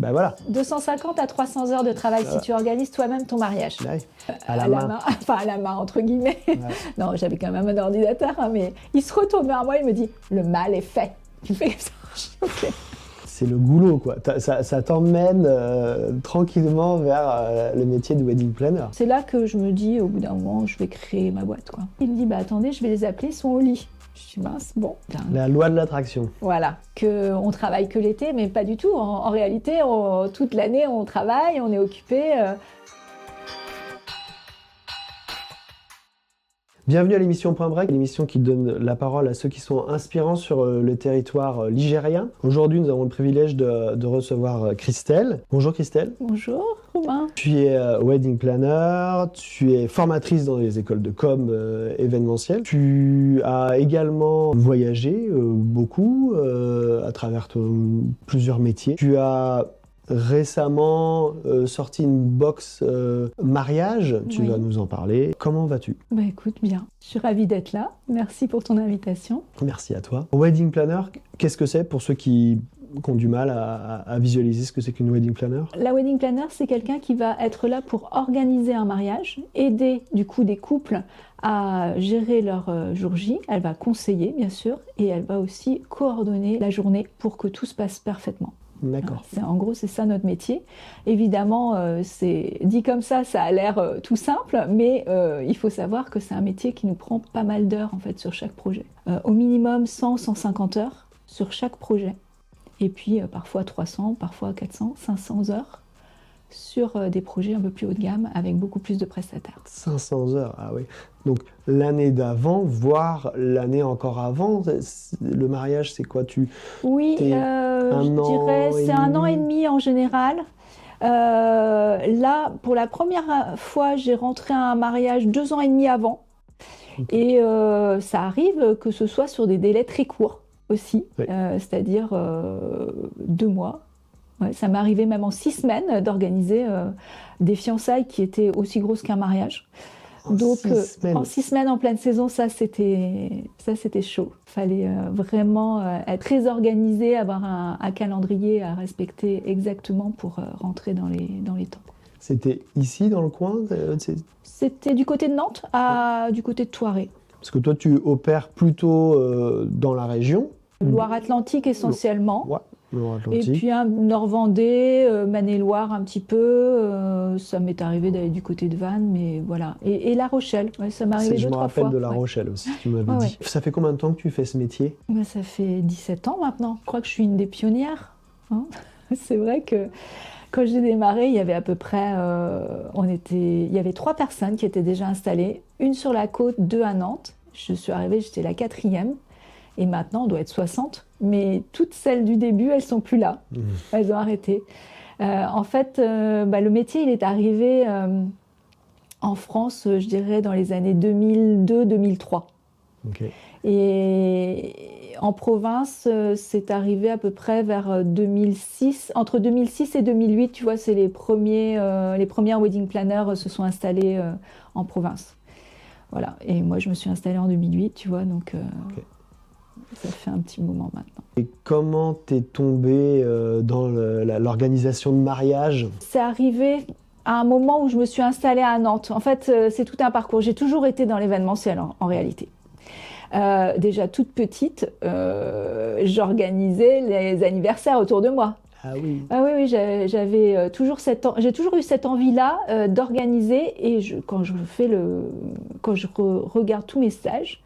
Bah voilà. 250 à 300 heures de travail si tu organises toi-même ton mariage. Ouais. À la main. Enfin, à la main, entre guillemets. Ouais. Non, j'avais quand même un ordinateur, hein, mais il se retourne vers moi, il me dit « Le mal est fait ». Tu fais comme ça. Ok. C'est le goulot, quoi. Ça t'emmène tranquillement vers le métier de wedding planner. C'est là que je me dis, au bout d'un moment, je vais créer ma boîte, quoi. Il me dit « Bah attendez, je vais les appeler, ils sont au lit ». Je suis mince, bon. La loi de l'attraction. Voilà, qu'on travaille que l'été, mais pas du tout. En réalité, toute l'année, on travaille, on est occupé. Bienvenue à l'émission Point Break, l'émission qui donne la parole à ceux qui sont inspirants sur le territoire ligérien. Aujourd'hui, nous avons le privilège de recevoir Christelle. Bonjour Christelle. Bonjour Romain. Tu es wedding planner, tu es formatrice dans les écoles de com événementielles. Tu as également voyagé beaucoup à travers plusieurs métiers. Tu as récemment sorti une box mariage, tu vas nous en parler. Comment vas-tu? Bah écoute, bien. Je suis ravie d'être là. Merci pour ton invitation. Merci à toi. Wedding planner, qu'est-ce que c'est pour ceux qui ont du mal à visualiser ce que c'est qu'une wedding planner? La wedding planner, c'est quelqu'un qui va être là pour organiser un mariage, aider du coup des couples à gérer leur jour J. Elle va conseiller, bien sûr, et elle va aussi coordonner la journée pour que tout se passe parfaitement. D'accord. En gros, c'est ça notre métier. Évidemment, c'est dit comme ça a l'air tout simple, mais il faut savoir que c'est un métier qui nous prend pas mal d'heures en fait sur chaque projet. Au minimum 100-150 heures sur chaque projet. Et puis parfois 300, parfois 400, 500 heures sur des projets un peu plus haut de gamme avec beaucoup plus de prestataires. 500 heures, ah oui. Donc l'année d'avant, voire l'année encore avant, le mariage c'est quoi? Oui, je dirais c'est 1 an et demi en général. Là, pour la première fois, j'ai rentré à un mariage 2 ans et demi avant. Okay. Et ça arrive que ce soit sur des délais très courts aussi, oui. C'est-à-dire 2 mois. Ouais, ça m'est arrivé même en 6 semaines d'organiser des fiançailles qui étaient aussi grosses qu'un mariage. Donc en 6 semaines en pleine saison, ça c'était chaud. Il fallait vraiment être très organisé, avoir un calendrier à respecter exactement pour rentrer dans les temps. C'était ici dans le coin? C'était du côté de Nantes du côté de Thoiré. Parce que toi tu opères plutôt dans la région? Loire-Atlantique essentiellement. Ouais. Et puis Nord-Vendée, Maine-et-Loire un petit peu, ça m'est arrivé d'aller du côté de Vannes, mais voilà. Et La Rochelle, ouais, ça m'est arrivé 2-3 fois. Je me rappelle de La Rochelle aussi, tu m'avais dit. Ouais. Ça fait combien de temps que tu fais ce métier? Ça fait 17 ans maintenant, je crois que je suis une des pionnières. Hein. C'est vrai que quand j'ai démarré, il y avait à peu près, il y avait 3 personnes qui étaient déjà installées, une sur la côte, 2 à Nantes. Je suis arrivée, j'étais la 4e. Et maintenant, on doit être 60. Mais toutes celles du début, elles ne sont plus là. Elles ont arrêté. En fait, le métier, il est arrivé en France, je dirais, dans les années 2002-2003. Okay. Et en province, c'est arrivé à peu près vers 2006. Entre 2006 et 2008, tu vois, c'est les premières wedding planners se sont installés en province. Voilà. Et moi, je me suis installée en 2008, tu vois, donc... Okay. Ça fait un petit moment maintenant. Et comment t'es tombée dans l'organisation de mariage? C'est arrivé à un moment où je me suis installée à Nantes. En fait, c'est tout un parcours. J'ai toujours été dans l'événementiel en réalité. Déjà toute petite, j'organisais les anniversaires autour de moi. Ah oui. Ah oui, j'ai toujours eu cette envie-là d'organiser. Et quand je regarde tous mes stages,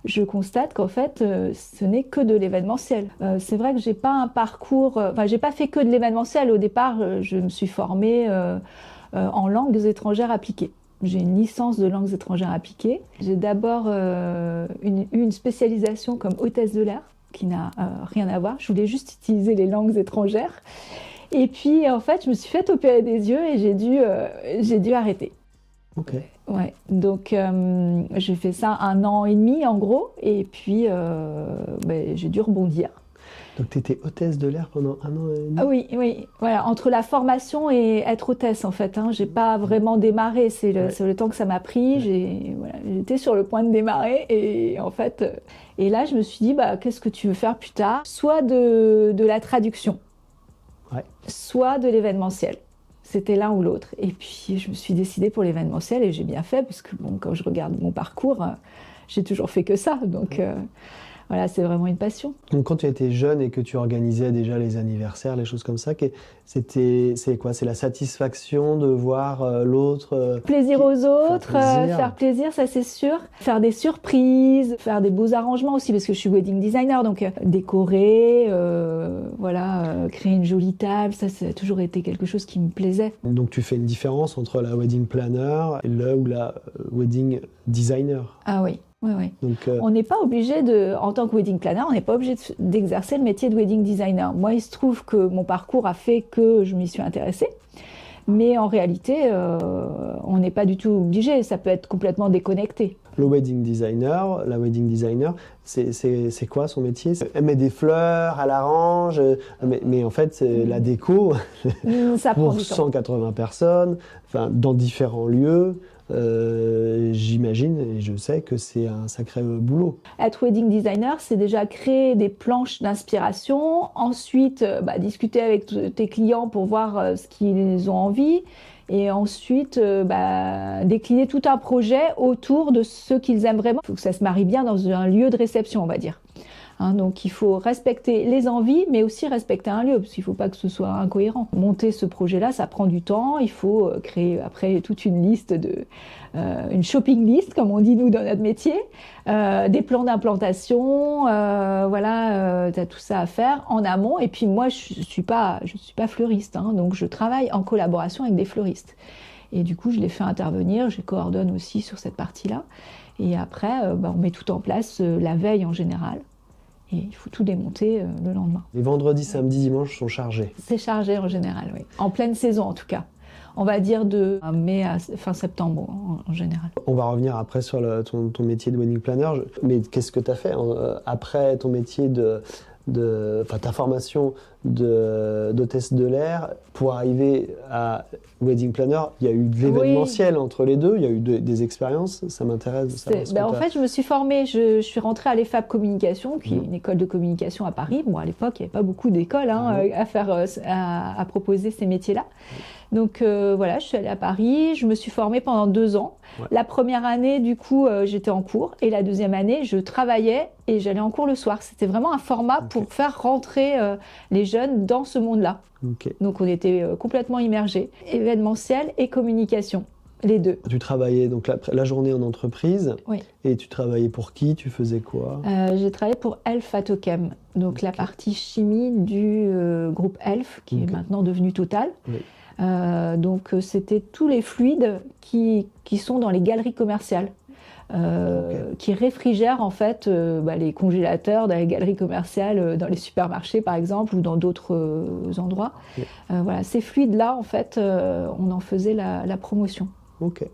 je constate qu'en fait, ce n'est que de l'événementiel. C'est vrai que j'ai pas un parcours... j'ai pas fait que de l'événementiel. Au départ, je me suis formée en langues étrangères appliquées. J'ai une licence de langues étrangères appliquées. J'ai d'abord eu une spécialisation comme hôtesse de l'air, qui n'a rien à voir. Je voulais juste utiliser les langues étrangères. Et puis, en fait, je me suis fait opérer des yeux et j'ai dû arrêter. Ok. Ouais, donc j'ai fait ça 1 an et demi en gros, et puis j'ai dû rebondir. Donc tu étais hôtesse de l'air pendant 1 an et demi? Ah oui, voilà, entre la formation et être hôtesse en fait, hein, j'ai pas vraiment démarré, c'est le temps que ça m'a pris, j'étais sur le point de démarrer, et en fait, et là je me suis dit, qu'est-ce que tu veux faire plus tard? Soit de la traduction. Ouais. soit de l'événementiel. C'était l'un ou l'autre. Et puis, je me suis décidée pour l'événementiel et j'ai bien fait, parce que bon, quand je regarde mon parcours, j'ai toujours fait que ça. Donc, voilà, c'est vraiment une passion. Donc quand tu étais jeune et que tu organisais déjà les anniversaires, les choses comme ça, c'est quoi? C'est la satisfaction de voir l'autre Plaisir aux autres, plaisir. faire plaisir, ça c'est sûr. Faire des surprises, faire des beaux arrangements aussi, parce que je suis wedding designer, donc décorer, créer une jolie table, ça a toujours été quelque chose qui me plaisait. Donc tu fais une différence entre la wedding planner et ou la wedding designer. Ah oui. Oui, oui. Donc, on n'est pas obligé en tant que wedding planner, on n'est pas obligé d'exercer le métier de wedding designer. Moi, il se trouve que mon parcours a fait que je m'y suis intéressée. Mais en réalité, on n'est pas du tout obligé, ça peut être complètement déconnecté. La wedding designer, c'est quoi son métier? Elle met des fleurs, elle arrange, mais en fait, c'est la déco Ça prend pour du temps. 180 personnes, dans différents lieux. J'imagine et je sais que c'est un sacré boulot. Être wedding designer, c'est déjà créer des planches d'inspiration, ensuite discuter avec tes clients pour voir ce qu'ils ont envie, et ensuite décliner tout un projet autour de ce qu'ils aiment vraiment. Il faut que ça se marie bien dans un lieu de réception, on va dire. Donc il faut respecter les envies, mais aussi respecter un lieu, parce qu'il ne faut pas que ce soit incohérent. Monter ce projet-là, ça prend du temps. Il faut créer après toute une liste, une shopping list, comme on dit nous dans notre métier, des plans d'implantation, tu as tout ça à faire en amont. Et puis moi, je suis pas fleuriste, donc je travaille en collaboration avec des fleuristes. Et du coup, je les fais intervenir, je les coordonne aussi sur cette partie-là. Et après, on met tout en place la veille en général. Et il faut tout démonter le lendemain. Les vendredis, samedis, dimanches sont chargés. C'est chargé en général, oui. En pleine saison en tout cas. On va dire de mai à fin septembre en général. On va revenir après sur ton métier de wedding planner. Mais qu'est-ce que tu as fait après ton métier ta formation d'hôtesse de l'air pour arriver à wedding planner? Il y a eu de l'événementiel entre les deux, il y a eu des expériences, ça m'intéresse de savoir. En fait, je me suis formée, je suis rentrée à l'EFAP Communication, qui est une école de communication à Paris. Bon, à l'époque, il n'y avait pas beaucoup d'écoles à proposer ces métiers-là. Donc je suis allée à Paris, je me suis formée pendant 2 ans. Ouais. La première année, du coup, j'étais en cours, et la deuxième année, je travaillais et j'allais en cours le soir. C'était vraiment un format pour faire rentrer les jeunes dans ce monde-là. Okay. Donc on était complètement immergés. Événementiel et communication, les deux. Tu travaillais donc la journée en entreprise. Oui. Et tu travaillais pour qui? Tu faisais quoi? J'ai travaillé pour Elf Atochem, donc la partie chimie du groupe Elf, qui est maintenant devenu Total. Oui. Donc c'était tous les fluides qui sont dans les galeries commerciales, qui réfrigèrent en fait les congélateurs dans les galeries commerciales, dans les supermarchés par exemple, ou dans d'autres endroits. Ces fluides-là, en fait, on en faisait la promotion. Ok,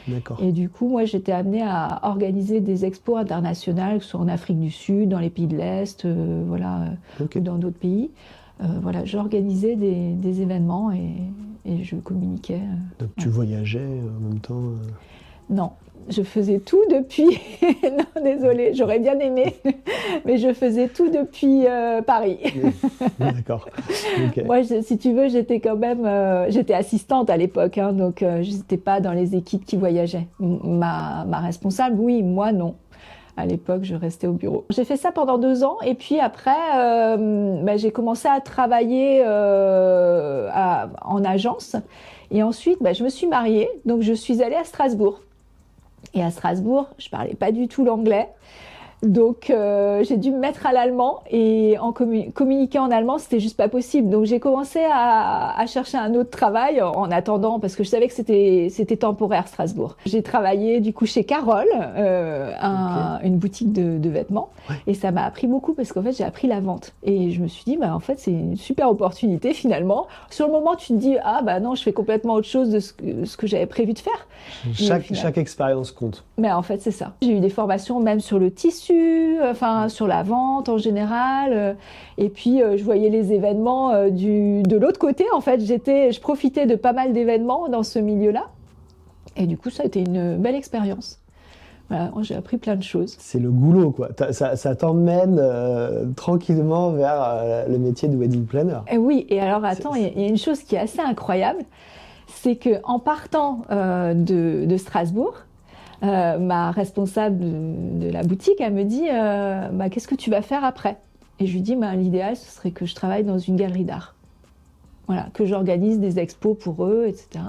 d'accord. Et du coup, moi, j'étais amenée à organiser des expos internationales, que ce soit en Afrique du Sud, dans les pays de l'Est, ou dans d'autres pays. J'organisais des événements et je communiquais. Donc tu voyageais en même temps Non, je faisais tout depuis... non, désolée, j'aurais bien aimé, mais je faisais tout depuis Paris. D'accord. Okay. Moi, si tu veux, j'étais quand même... j'étais assistante à l'époque, donc je n'étais pas dans les équipes qui voyageaient. Ma responsable, oui, moi, non. À l'époque, je restais au bureau. J'ai fait ça pendant 2 ans, et puis après, j'ai commencé à travailler en agence. Et ensuite, je me suis mariée, donc je suis allée à Strasbourg. Et à Strasbourg, je ne parlais pas du tout l'anglais. Donc, j'ai dû me mettre à l'allemand, et communiquer en allemand, c'était juste pas possible. Donc, j'ai commencé à chercher un autre travail en attendant, parce que je savais que c'était temporaire, Strasbourg. J'ai travaillé du coup chez Carole, une boutique de vêtements, et ça m'a appris beaucoup, parce qu'en fait, j'ai appris la vente. Et je me suis dit, en fait, c'est une super opportunité finalement. Sur le moment, tu te dis, non, je fais complètement autre chose de ce que j'avais prévu de faire. Chaque expérience compte. Mais en fait, c'est ça. J'ai eu des formations même sur le tissu, sur la vente en général, et puis je voyais les événements de l'autre côté. En fait, je profitais de pas mal d'événements dans ce milieu-là, et du coup, ça a été une belle expérience. Voilà, j'ai appris plein de choses. C'est le goulot, quoi. Ça t'emmène tranquillement vers le métier de wedding planner. Et oui, et alors attends, il y a une chose qui est assez incroyable, c'est qu'en partant de Strasbourg, ma responsable de la boutique, elle me dit qu'est-ce que tu vas faire après? Et je lui dis l'idéal, ce serait que je travaille dans une galerie d'art. Voilà, que j'organise des expos pour eux, etc.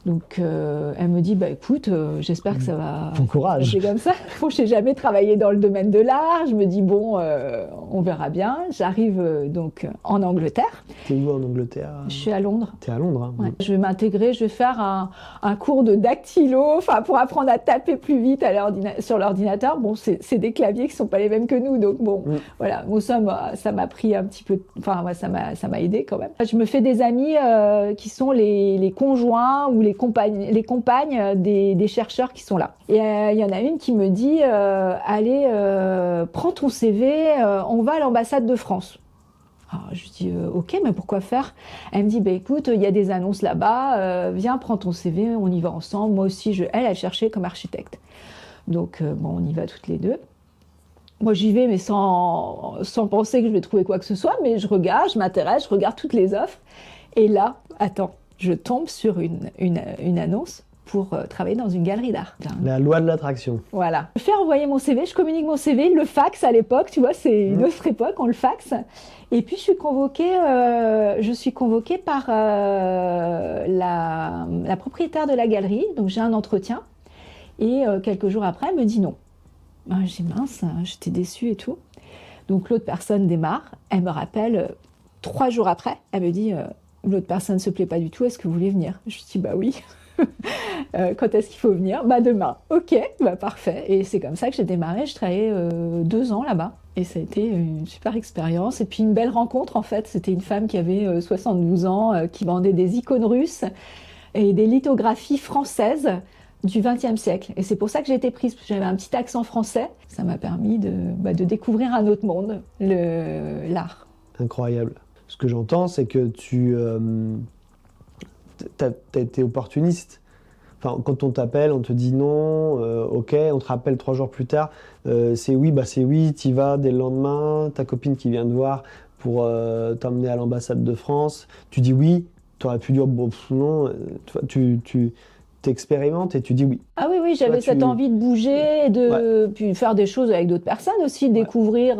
Donc, elle me dit, écoute, j'espère que ça va... Bon courage. C'est comme ça. Bon, je n'ai jamais travaillé dans le domaine de l'art. Je me dis, bon, on verra bien. J'arrive donc en Angleterre. T'es où en Angleterre? Je suis à Londres. T'es à Londres, hein. Ouais. Je vais m'intégrer, je vais faire un cours de dactylo, pour apprendre à taper plus vite sur l'ordinateur. Bon, c'est des claviers qui ne sont pas les mêmes que nous, donc bon, voilà. Bon, ça m'a pris un petit peu... Enfin, ça m'a aidé quand même. Je me fais des amis qui sont les conjoints ou les compagnes des chercheurs qui sont là. Et il y en a une qui me dit allez, prends ton CV, on va à l'ambassade de France. Alors, je dis ok, mais pourquoi faire? Elle me dit écoute, il y a des annonces là-bas, viens, prends ton CV, on y va ensemble. Moi aussi, elle cherchait comme architecte. Donc on y va toutes les deux. Moi, j'y vais, mais sans penser que je vais trouver quoi que ce soit, mais je regarde, je m'intéresse, je regarde toutes les offres. Et là, attends, je tombe sur une annonce pour travailler dans une galerie d'art. La loi de l'attraction. Voilà. Je fais envoyer mon CV, je communique mon CV, le fax à l'époque, tu vois, c'est une autre époque, on le faxe. Et puis je suis convoquée par la propriétaire de la galerie, donc j'ai un entretien. Et quelques jours après, elle me dit non. J'ai mince, j'étais déçue et tout. Donc l'autre personne démarre, elle me rappelle 3 jours après, elle me dit l'autre personne ne se plaît pas du tout, est-ce que vous voulez venir? Je dis oui. Quand est-ce qu'il faut venir? Demain. Ok, parfait. Et c'est comme ça que j'ai démarré, je travaillais 2 ans là-bas. Et ça a été une super expérience. Et puis une belle rencontre en fait, c'était une femme qui avait 72 ans, qui vendait des icônes russes et des lithographies françaises du XXe siècle. Et c'est pour ça que j'ai été prise, parce que j'avais un petit accent français. Ça m'a permis de découvrir un autre monde, l'art. Incroyable. Ce que j'entends, c'est que tu as été opportuniste. Enfin, quand on t'appelle, on te dit non, ok, on te rappelle 3 jours plus tard, c'est oui, t'y vas dès le lendemain, ta copine qui vient te voir pour t'emmener à l'ambassade de France, tu dis oui, t'aurais pu dire bon, non, tu t'expérimentes et tu dis oui. Ah oui, j'avais cette envie de bouger, puis faire des choses avec d'autres personnes aussi, découvrir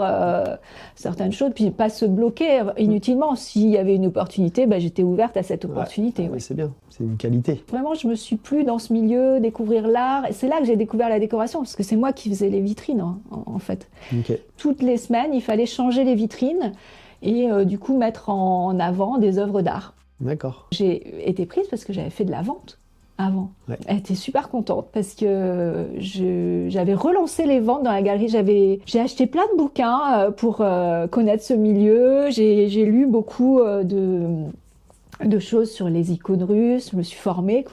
certaines choses, puis pas se bloquer inutilement. S'il y avait une opportunité, j'étais ouverte à cette opportunité. Oui, c'est bien, c'est une qualité. Vraiment, je me suis plu dans ce milieu, découvrir l'art. Et c'est là que j'ai découvert la décoration, parce que c'est moi qui faisais les vitrines, en fait. Okay. Toutes les semaines, il fallait changer les vitrines et du coup mettre en avant des œuvres d'art. D'accord. J'ai été prise parce que j'avais fait de la vente avant. Ouais. Elle était super contente parce que j'avais relancé les ventes dans la galerie. J'ai acheté plein de bouquins pour connaître ce milieu. J'ai lu beaucoup de choses sur les icônes russes. Je me suis formée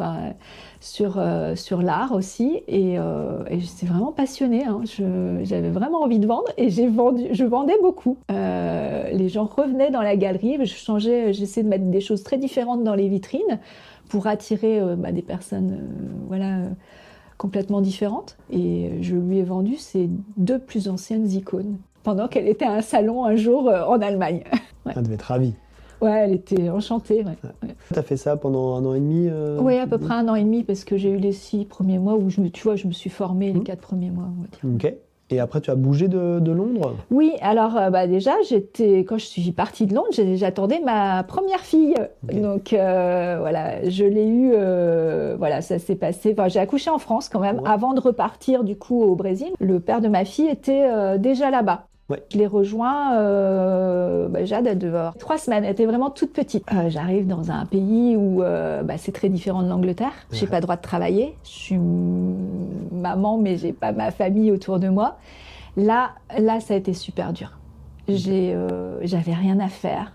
sur l'art aussi. Et j'étais vraiment passionnée. J'avais vraiment envie de vendre et je vendais beaucoup. Les gens revenaient dans la galerie. J'essayais de mettre des choses très différentes dans les vitrines pour attirer des personnes complètement différentes. Et je lui ai vendu ses 2 plus anciennes icônes pendant qu'elle était à un salon un jour en Allemagne. Ouais. Elle devait être ravie. Ouais, elle était enchantée. Ouais. Tu as fait ça pendant 1 an et demi Oui, à peu près 1 an et demi, parce que j'ai eu les 6 premiers mois où je me suis formée, les 4 premiers mois. On va dire. Ok. Et après, tu as bougé de Londres? Oui, alors déjà, quand je suis partie de Londres, j'attendais ma première fille. Okay. Donc je l'ai eue, ça s'est passé. Enfin, j'ai accouché en France quand même, avant de repartir du coup au Brésil. Le père de ma fille était déjà là-bas. Ouais. Je l'ai rejoint, Jade, elle devait avoir 3 semaines. Elle était vraiment toute petite. J'arrive dans un pays où c'est très différent de l'Angleterre. J'ai pas le droit de travailler. Je suis maman, mais j'ai pas ma famille autour de moi. Là, ça a été super dur. J'avais rien à faire.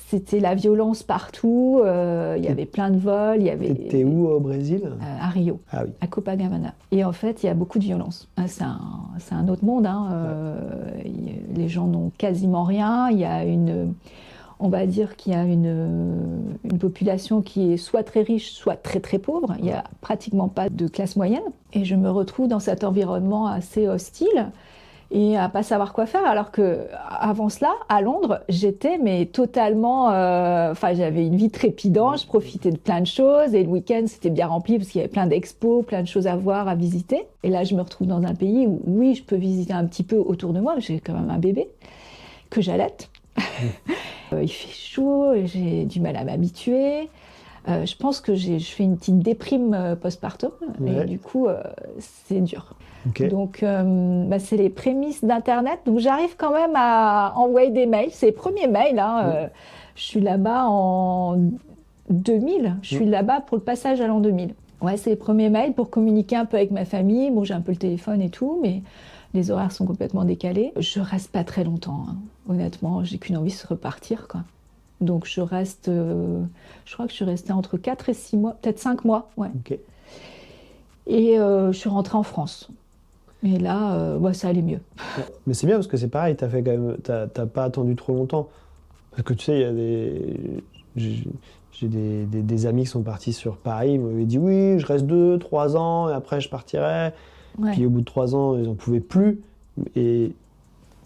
C'était la violence partout. Il y avait plein de vols. T'étais où au Brésil? À Rio, à Copacabana. Et en fait, il y a beaucoup de violence. C'est un autre monde. Les gens n'ont quasiment rien. Il y a on va dire qu'il y a une population qui est soit très riche, soit très très pauvre. Il n'y a pratiquement pas de classe moyenne. Et je me retrouve dans cet environnement assez hostile et à pas savoir quoi faire. Alors que avant cela, à Londres, j'étais mais totalement... Enfin, j'avais une vie trépidante, je profitais de plein de choses. Et le week-end, c'était bien rempli parce qu'il y avait plein d'expos, plein de choses à voir, à visiter. Et là, je me retrouve dans un pays où, oui, je peux visiter un petit peu autour de moi. J'ai quand même un bébé que j'allaite. Il fait chaud, j'ai du mal à m'habituer. Je pense que je fais une petite déprime postpartum et du coup, c'est dur. Okay. Donc, c'est les prémices d'Internet. Donc, j'arrive quand même à envoyer des mails. C'est les premiers mails. Hein. Je suis là-bas en 2000. Je suis là-bas pour le passage à l'an 2000. Ouais, c'est les premiers mails pour communiquer un peu avec ma famille. Bon, j'ai un peu le téléphone et tout, mais les horaires sont complètement décalés. Je reste pas très longtemps. Hein. Honnêtement, j'ai qu'une envie, c'est de repartir, quoi. Donc, je reste... je crois que je suis restée entre 4 et 6 mois, peut-être 5 mois. Ouais. Okay. Et je suis rentrée en France. Et là, ça allait mieux. Mais c'est bien parce que c'est pareil, t'as pas attendu trop longtemps. Parce que tu sais, il y a j'ai des amis qui sont partis sur Paris, ils m'avaient dit oui, je reste 2-3 ans et après je partirai. Ouais. Puis au bout de 3 ans, ils n'en pouvaient plus. Et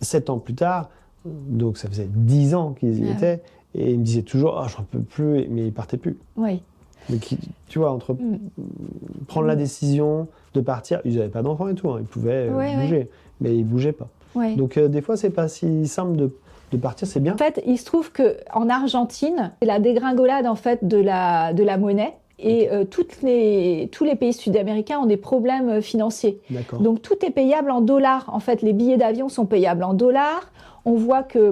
7 ans plus tard, donc ça faisait 10 ans qu'ils y étaient, et ils me disaient toujours j'en peux plus, mais ils partaient plus. Oui. Donc, tu vois, entre prendre la décision de partir, ils n'avaient pas d'enfants et tout, hein, ils pouvaient bouger, mais ils ne bougeaient pas. Ouais. Donc des fois, c'est pas si simple de partir, c'est bien. En fait, il se trouve qu'en Argentine, c'est la dégringolade en fait, de la monnaie. Et tous les pays sud-américains ont des problèmes financiers. D'accord. Donc tout est payable en dollars. En fait, les billets d'avion sont payables en dollars. On voit que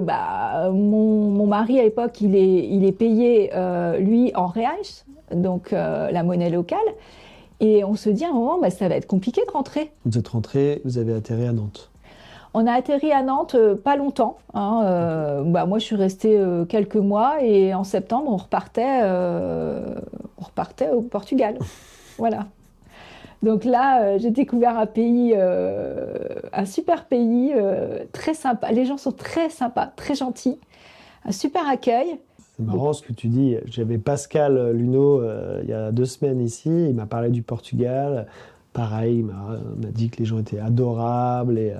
mon mari à l'époque, il est payé lui en reais, donc la monnaie locale. Et on se dit à un moment, ça va être compliqué de rentrer. Vous êtes rentré, vous avez atterri à Nantes. On a atterri à Nantes pas longtemps. Hein, moi, je suis restée quelques mois et en septembre, on repartait au Portugal. Voilà. Donc là, j'ai découvert un pays, un super pays, très sympa. Les gens sont très sympas, très gentils. Un super accueil. C'est marrant ce que tu dis. J'avais Pascal Luneau il y a 2 semaines ici. Il m'a parlé du Portugal. Pareil, il m'a dit que les gens étaient adorables et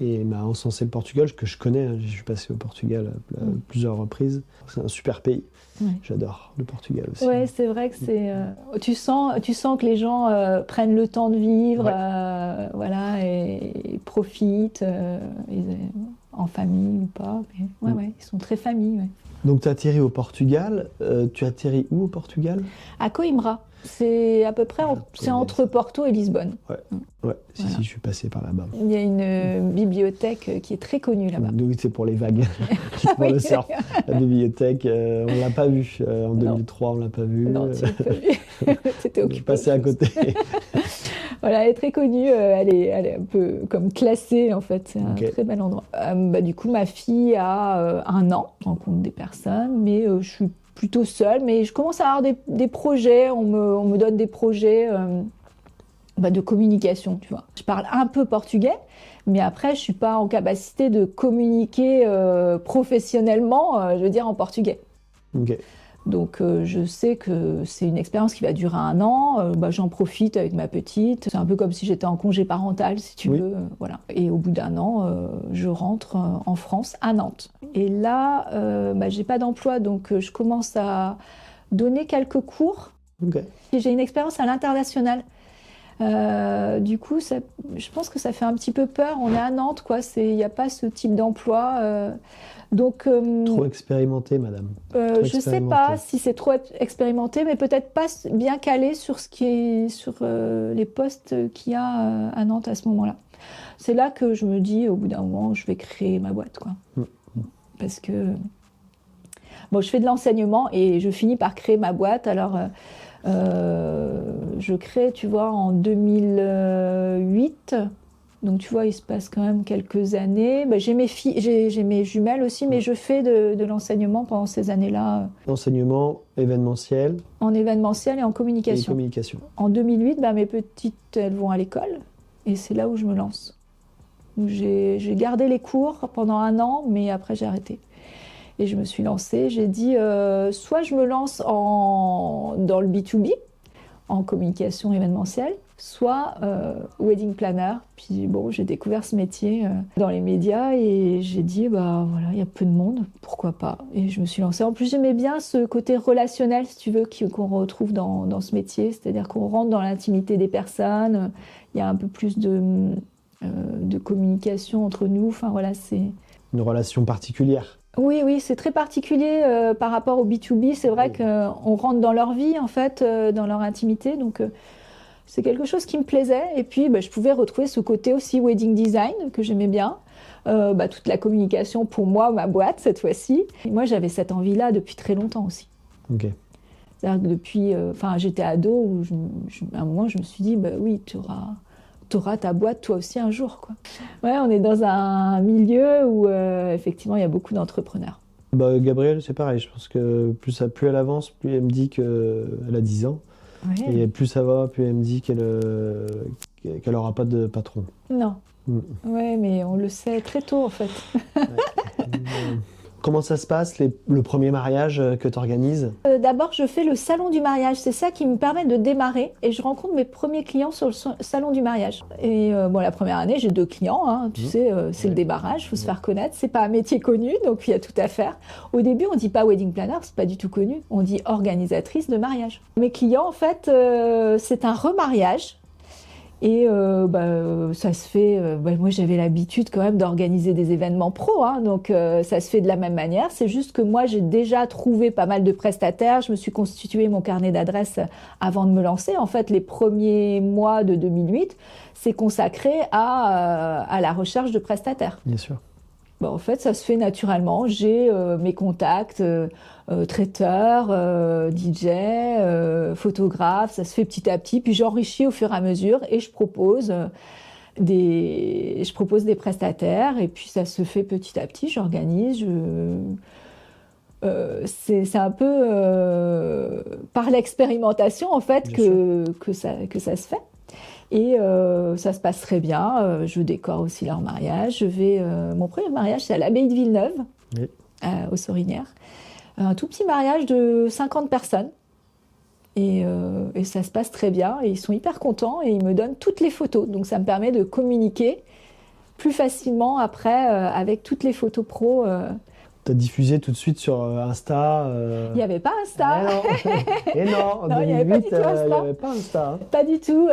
il m'a encensé le Portugal, que je connais. Hein. Je suis passé au Portugal à plusieurs reprises. C'est un super pays. Ouais. J'adore le Portugal aussi. Oui, c'est vrai que c'est. Tu sens que les gens prennent le temps de vivre, voilà, et profitent, en famille ou pas. Mais, ils sont très famille. Ouais. Donc tu atterris au Portugal. Tu atterris où au Portugal ? À Coimbra. C'est à peu près c'est entre Porto et Lisbonne. Ouais, si, je suis passé par là-bas. Il y a une bibliothèque qui est très connue là-bas. Donc c'est pour les vagues, pour le surf. La bibliothèque, on ne l'a pas vue. En 2003, on ne l'a pas vue. Non, tu l'as pas vue. T'étais occupé. Passé à côté. Voilà, elle est très connue. Elle est un peu comme classée, en fait. C'est un très bel endroit. Du coup, ma fille a 1 an. Je rencontre des personnes, mais je suis plutôt seule, mais je commence à avoir des projets, on me donne des projets de communication, tu vois. Je parle un peu portugais, mais après, je suis pas en capacité de communiquer professionnellement, je veux dire, en portugais. Okay. Donc, je sais que c'est une expérience qui va durer 1 an. J'en profite avec ma petite. C'est un peu comme si j'étais en congé parental, si tu veux. Voilà. Et au bout d'1 an, je rentre en France, à Nantes. Et là, j'ai pas d'emploi, donc je commence à donner quelques cours. Okay. Et j'ai une expérience à l'international. Du coup, je pense que ça fait un petit peu peur. On est à Nantes, quoi. Il n'y a pas ce type d'emploi. Donc, trop expérimenté, madame. Je ne sais pas si c'est trop expérimenté, mais peut-être pas bien calé sur les postes qu'il y a à Nantes à ce moment-là. C'est là que je me dis, au bout d'un moment, je vais créer ma boîte, quoi. Parce que je fais de l'enseignement et je finis par créer ma boîte. Alors, je crée, tu vois, en 2008. Donc, tu vois, il se passe quand même quelques années. J'ai mes filles, j'ai mes jumelles aussi, mais je fais de l'enseignement pendant ces années-là. Enseignement événementiel. En événementiel et en communication. En 2008, mes petites, elles vont à l'école. Et c'est là où je me lance. J'ai gardé les cours pendant 1 an, mais après, j'ai arrêté. Et je me suis lancée, j'ai dit, soit je me lance dans le B2B, en communication événementielle, soit wedding planner. Puis bon, j'ai découvert ce métier dans les médias et j'ai dit, bah voilà, il y a peu de monde, pourquoi pas. Et je me suis lancée. En plus, j'aimais bien ce côté relationnel, si tu veux, qu'on retrouve dans ce métier, c'est-à-dire qu'on rentre dans l'intimité des personnes, il y a un peu plus de communication entre nous. Enfin voilà, c'est... Une relation particulière. Oui, oui, c'est très particulier par rapport au B2B. C'est vrai qu'on rentre dans leur vie, en fait, dans leur intimité. Donc, c'est quelque chose qui me plaisait. Et puis, je pouvais retrouver ce côté aussi wedding design que j'aimais bien. Toute la communication pour moi, ma boîte, cette fois-ci. Et moi, j'avais cette envie-là depuis très longtemps aussi. Ok. C'est-à-dire que depuis... j'étais ado, où à un moment, je me suis dit, oui, tu auras ta boîte toi aussi un jour, quoi. Ouais, on est dans un milieu où effectivement il y a beaucoup d'entrepreneurs. Gabrielle, c'est pareil. Je pense que plus elle avance, plus elle me dit qu'elle a 10 ans. Ouais. Et plus ça va, plus elle me dit qu'elle n'aura pas de patron. Non. Ouais, mais on le sait très tôt en fait. Comment ça se passe, le premier mariage que tu organises? D'abord, je fais le salon du mariage. C'est ça qui me permet de démarrer. Et je rencontre mes premiers clients sur le salon du mariage. Et la première année, j'ai 2 clients. Hein, tu sais, c'est le démarrage, il faut se faire connaître. C'est pas un métier connu, donc il y a tout à faire. Au début, on dit pas wedding planner, c'est pas du tout connu. On dit organisatrice de mariage. Mes clients, en fait, c'est un remariage. Et ça se fait, moi j'avais l'habitude quand même d'organiser des événements pro, hein, donc ça se fait de la même manière. C'est juste que moi j'ai déjà trouvé pas mal de prestataires, je me suis constitué mon carnet d'adresses avant de me lancer. En fait, les premiers mois de 2008, c'est consacré à la recherche de prestataires. Bien sûr. En fait, ça se fait naturellement. J'ai mes contacts, traiteurs, DJ, photographes, ça se fait petit à petit. Puis j'enrichis au fur et à mesure et je propose des prestataires. Et puis ça se fait petit à petit, j'organise. C'est un peu par l'expérimentation en fait que ça se fait. Et ça se passe très bien. Je décore aussi leur mariage. Mon premier mariage, c'est à l'abbaye de Villeneuve, oui. Aux Sorinières. Un tout petit mariage de 50 personnes. Et ça se passe très bien. Et ils sont hyper contents et ils me donnent toutes les photos. Donc ça me permet de communiquer plus facilement après avec toutes les photos pro. Tu as diffusé tout de suite sur Insta. Il n'y avait pas Insta. Et non, en Non, 2008, il n'y Insta. avait pas Insta. Hein. Pas du tout.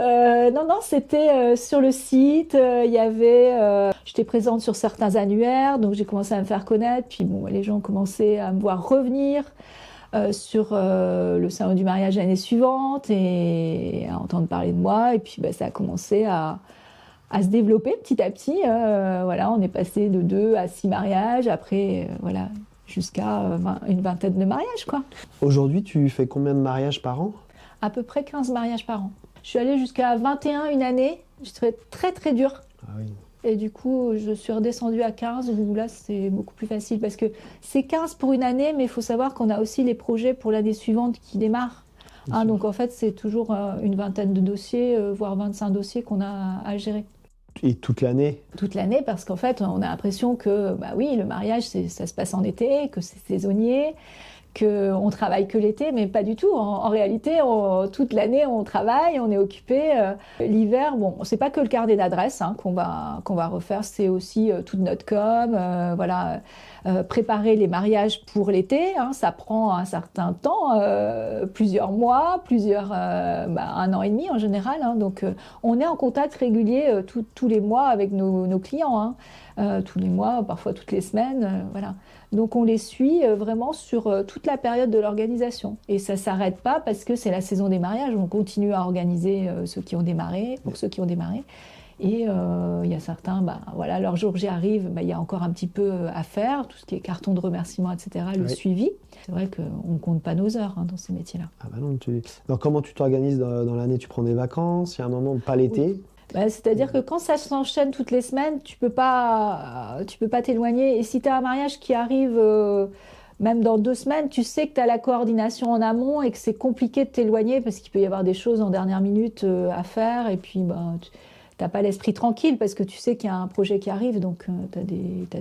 Non, c'était sur le site. Il y avait. J'étais présente sur certains annuaires, donc j'ai commencé à me faire connaître. Puis les gens ont commencé à me voir revenir sur le salon du mariage l'année suivante et à entendre parler de moi. Et puis ça a commencé à se développer petit à petit. On est passé de 2 à 6 mariages, après, jusqu'à une vingtaine de mariages, quoi. Aujourd'hui, tu fais combien de mariages par an? À peu près 15 mariages par an. Je suis allée jusqu'à 21 une année, j'étais très très dur. Ah oui. Et du coup, je suis redescendue à 15, où là, c'est beaucoup plus facile, parce que c'est 15 pour une année, mais il faut savoir qu'on a aussi les projets pour l'année suivante qui démarrent. Donc en fait, c'est toujours une vingtaine de dossiers, voire 25 dossiers qu'on a à gérer. Et toute l'année? Toute l'année, parce qu'en fait, on a l'impression que, le mariage, ça se passe en été, que c'est saisonnier, qu'on travaille que l'été, mais pas du tout. En réalité, toute l'année, on travaille, on est occupé. L'hiver, c'est pas que le carnet d'adresses qu'on va refaire, c'est aussi toute notre com, préparer les mariages pour l'été. Ça prend un certain temps, plusieurs mois, un an et demi en général. Donc, on est en contact régulier tous les mois avec nos clients. Tous les mois, parfois toutes les semaines, voilà. Donc on les suit vraiment sur toute la période de l'organisation. Et ça ne s'arrête pas parce que c'est la saison des mariages. On continue à organiser ceux qui ont démarré, pour ceux qui ont démarré. Et il y a certains, leur jour J arrive, il y a encore un petit peu à faire, tout ce qui est carton de remerciement, etc., le suivi. C'est vrai qu'on ne compte pas nos heures dans ces métiers-là. Ah bah non, Alors comment tu t'organises dans l'année? Tu prends des vacances? Il y a un moment, pas l'été? Oui. C'est-à-dire que quand ça s'enchaîne toutes les semaines, tu peux pas t'éloigner. Et si tu as un mariage qui arrive même dans 2 semaines, tu sais que tu as la coordination en amont et que c'est compliqué de t'éloigner parce qu'il peut y avoir des choses en dernière minute à faire. Et puis, t'as pas l'esprit tranquille parce que tu sais qu'il y a un projet qui arrive, donc t'as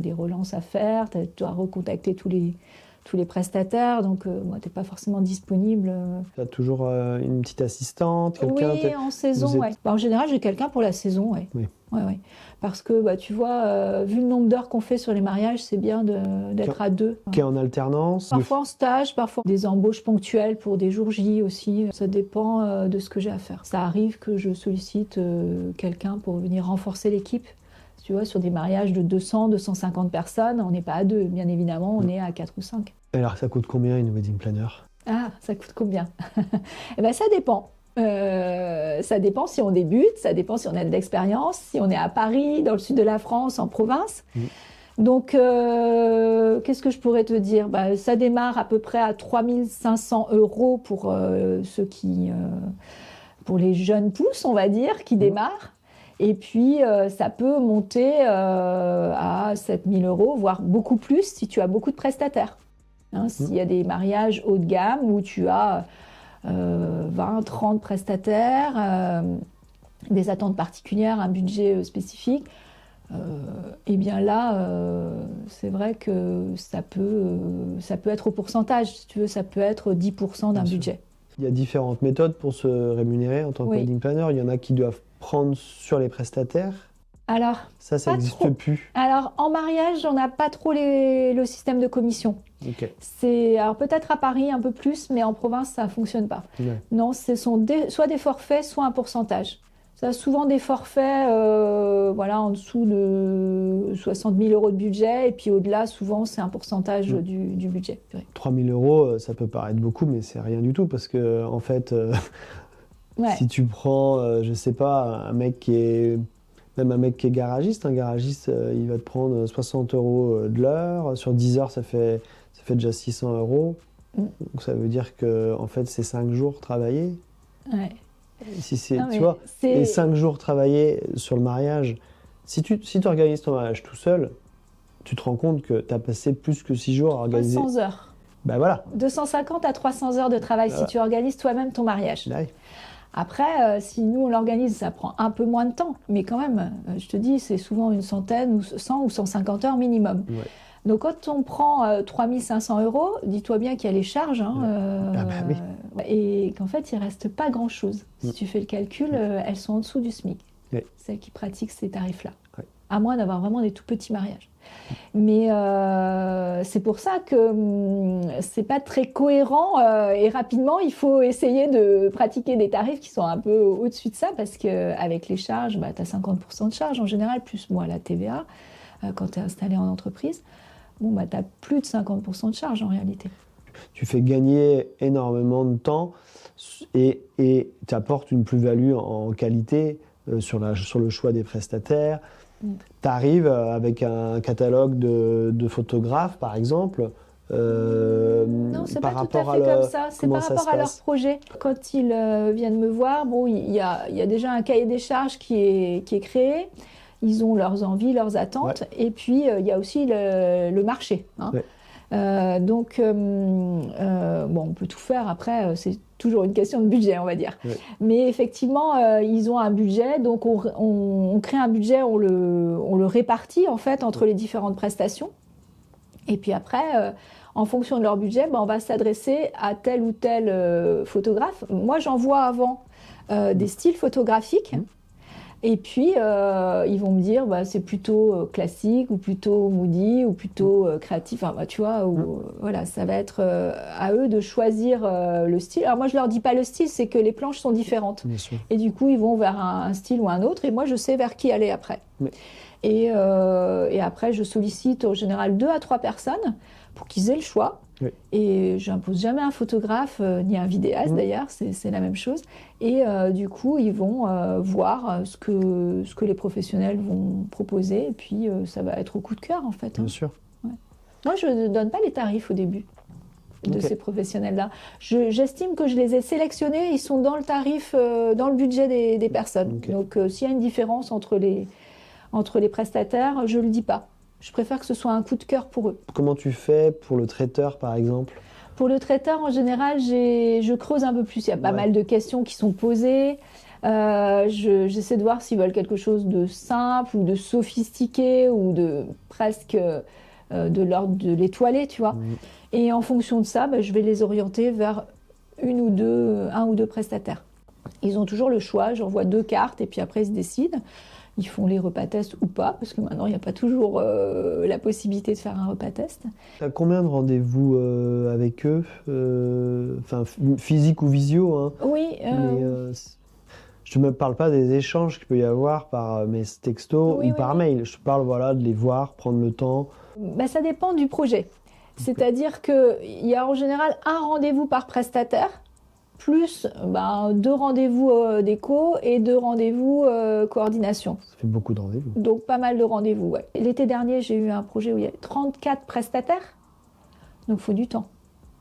des relances à faire, tu dois recontacter tous les prestataires, donc moi, t'es pas forcément disponible. Tu as toujours une petite assistante, quelqu'un? Oui, en saison, ouais. En général, j'ai quelqu'un pour la saison, ouais. Oui. Ouais. Parce que, tu vois, vu le nombre d'heures qu'on fait sur les mariages, c'est bien d'être à deux. Qui est en alternance? Parfois en stage, parfois des embauches ponctuelles pour des jours J aussi. Ça dépend de ce que j'ai à faire. Ça arrive que je sollicite quelqu'un pour venir renforcer l'équipe. Tu vois, sur des mariages de 200, 250 personnes, on n'est pas à deux, bien évidemment, on est à 4 ou 5. Alors, ça coûte combien une wedding planner? Ah, ça coûte combien? Eh ben, ça dépend. Ça dépend si on débute, ça dépend si on a de l'expérience, si on est à Paris, dans le sud de la France, en province. Donc, qu'est-ce que je pourrais te dire? Ça démarre à peu près à 3 500 € pour pour les jeunes pousses, on va dire, qui démarrent. Et puis, ça peut monter à 7 000 €, voire beaucoup plus si tu as beaucoup de prestataires. S'il y a des mariages haut de gamme où tu as 20, 30 prestataires, des attentes particulières, un budget spécifique, et bien là, c'est vrai que ça peut être au pourcentage, si tu veux, ça peut être 10% d'un budget. Il y a différentes méthodes pour se rémunérer en tant que wedding planner. Il y en a qui doivent prendre sur les prestataires. Alors, ça n'existe plus. Alors, en mariage, on n'a pas trop le système de commission. Alors peut-être à Paris un peu plus, mais en province, ça ne fonctionne pas. Ouais. Non, ce sont soit des forfaits, soit un pourcentage. Ça a souvent des forfaits en dessous de 60 000 € de budget, et puis au-delà, souvent, c'est un pourcentage du budget. 3 000 €, ça peut paraître beaucoup, mais c'est rien du tout, parce que en fait, si tu prends, je sais pas, un mec qui est garagiste, il va te prendre 60 € de l'heure. Sur 10 heures, ça fait déjà 600 €. Donc ça veut dire que en fait, c'est 5 jours travaillés. Ouais. Tu vois, les 5 jours travaillés sur le mariage, si tu organises ton mariage tout seul, tu te rends compte que tu as passé plus que 6 jours à organiser. 300 heures. Voilà. 250 à 300 heures de travail si tu organises toi-même ton mariage. Ouais. Après, si nous on l'organise, ça prend un peu moins de temps, mais quand même, je te dis, c'est souvent une centaine ou 100 ou 150 heures minimum. Ouais. Donc quand on prend 3 500 €, dis-toi bien qu'il y a les charges, oui. Et qu'en fait il reste pas grand-chose. Si tu fais le calcul, elles sont en dessous du SMIC, celles qui pratiquent ces tarifs-là, à moins d'avoir vraiment des tout petits mariages. Mais c'est pour ça que c'est pas très cohérent et rapidement il faut essayer de pratiquer des tarifs qui sont un peu au-dessus de ça, parce qu'avec les charges, tu as 50% de charges en général, plus la TVA quand tu es installé en entreprise. Tu as plus de 50% de charges en réalité. Tu fais gagner énormément de temps et tu apportes une plus-value en qualité sur le choix des prestataires. Tu arrives avec un catalogue de photographes, par exemple. Non, c'est pas tout à fait comme ça. C'est par rapport à leur projet. Quand ils viennent me voir, il y a déjà un cahier des charges qui est créé. Ils ont leurs envies, leurs attentes. Et puis, il y a aussi le marché. Donc, on peut tout faire. Après, c'est toujours une question de budget, on va dire. Mais effectivement, ils ont un budget. Donc, on crée un budget, on le répartit en fait entre les différentes prestations. Et puis après, en fonction de leur budget, on va s'adresser à tel ou tel photographe. Moi, j'envoie avant des styles photographiques. Et puis, ils vont me dire, c'est plutôt classique, ou plutôt moody, ou plutôt créatif. Enfin, tu vois, voilà, ça va être à eux de choisir le style. Alors moi, je leur dis pas le style, c'est que les planches sont différentes. Bien sûr. Et du coup, ils vont vers un style ou un autre, et moi, je sais vers qui aller après. Et après, je sollicite en général 2 à 3 personnes pour qu'ils aient le choix. Et je n'impose jamais un photographe, ni un vidéaste d'ailleurs, c'est la même chose. Et du coup, ils vont voir ce que les professionnels vont proposer, et puis ça va être au coup de cœur en fait. Bien sûr. Moi, je ne donne pas les tarifs au début de ces professionnels-là. J'estime que je les ai sélectionnés, ils sont dans le tarif, dans le budget des personnes. Donc s'il y a une différence entre les prestataires, je ne le dis pas. Je préfère que ce soit un coup de cœur pour eux. Comment tu fais pour le traiteur, par exemple? Pour le traiteur, en général, je creuse un peu plus. Il y a pas mal de questions qui sont posées. J'essaie de voir s'ils veulent quelque chose de simple ou de sophistiqué ou de presque de l'ordre de l'étoilé, tu vois. Et en fonction de ça, je vais les orienter vers un ou deux prestataires. Ils ont toujours le choix, j'envoie 2 cartes et puis après ils se décident. Ils font les repas tests ou pas, parce que maintenant il n'y a pas toujours la possibilité de faire un repas test. Tu as combien de rendez-vous avec eux, physique ou visio, hein. Oui. Je ne me parle pas des échanges qu'il peut y avoir par mes textos ou par mail. Je parle de les voir, prendre le temps. Ça dépend du projet. C'est-à-dire qu'il y a en général un rendez-vous par prestataire, plus 2 rendez-vous déco et 2 rendez-vous coordination. Ça fait beaucoup de rendez-vous. Donc pas mal de rendez-vous, ouais. L'été dernier, j'ai eu un projet où il y avait 34 prestataires. Donc il faut du temps.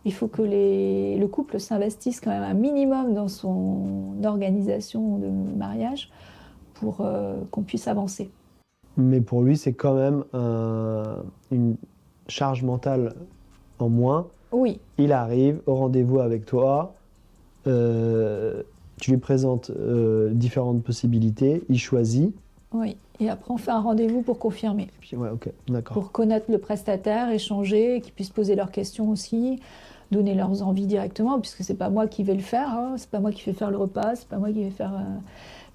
Il faut que le couple s'investisse quand même un minimum dans son organisation de mariage pour qu'on puisse avancer. Mais pour lui, c'est quand même une charge mentale en moins. Oui. Il arrive au rendez-vous avec toi, tu lui présentes différentes possibilités, il choisit. Oui, et après on fait un rendez-vous pour confirmer. Et puis, ok, d'accord. Pour connaître le prestataire, échanger, qu'ils puissent poser leurs questions aussi, donner leurs envies directement, puisque c'est pas moi qui vais le faire, hein, c'est pas moi qui vais faire le repas, c'est pas moi qui vais faire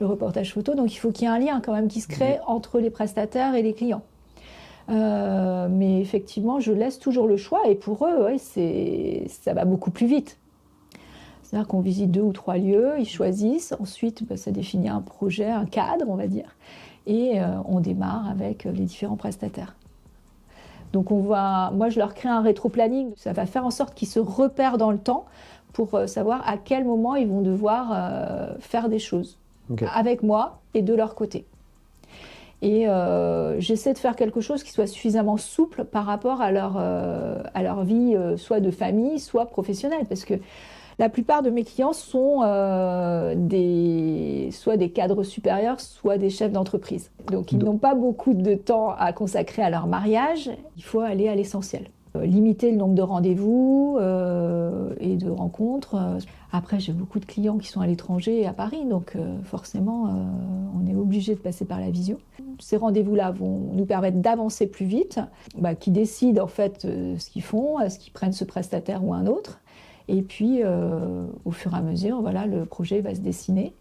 le reportage photo, donc il faut qu'il y ait un lien quand même qui se crée entre les prestataires et les clients. Mais effectivement, je laisse toujours le choix, et pour eux, ça va beaucoup plus vite. C'est-à-dire qu'on visite 2 ou 3 lieux, ils choisissent, ensuite ça définit un projet, un cadre, on va dire, et on démarre avec les différents prestataires. Donc moi je leur crée un rétro-planning, ça va faire en sorte qu'ils se repèrent dans le temps pour savoir à quel moment ils vont devoir faire des choses, avec moi et de leur côté. Et j'essaie de faire quelque chose qui soit suffisamment souple par rapport à leur vie, soit de famille, soit professionnelle, parce que la plupart de mes clients sont soit des cadres supérieurs, soit des chefs d'entreprise. Donc ils n'ont pas beaucoup de temps à consacrer à leur mariage, il faut aller à l'essentiel. Limiter le nombre de rendez-vous et de rencontres. Après, j'ai beaucoup de clients qui sont à l'étranger et à Paris, donc forcément, on est obligé de passer par la visio. Ces rendez-vous-là vont nous permettre d'avancer plus vite, qui décident en fait ce qu'ils font, est-ce qu'ils prennent ce prestataire ou un autre. Et puis, au fur et à mesure, le projet va se dessiner.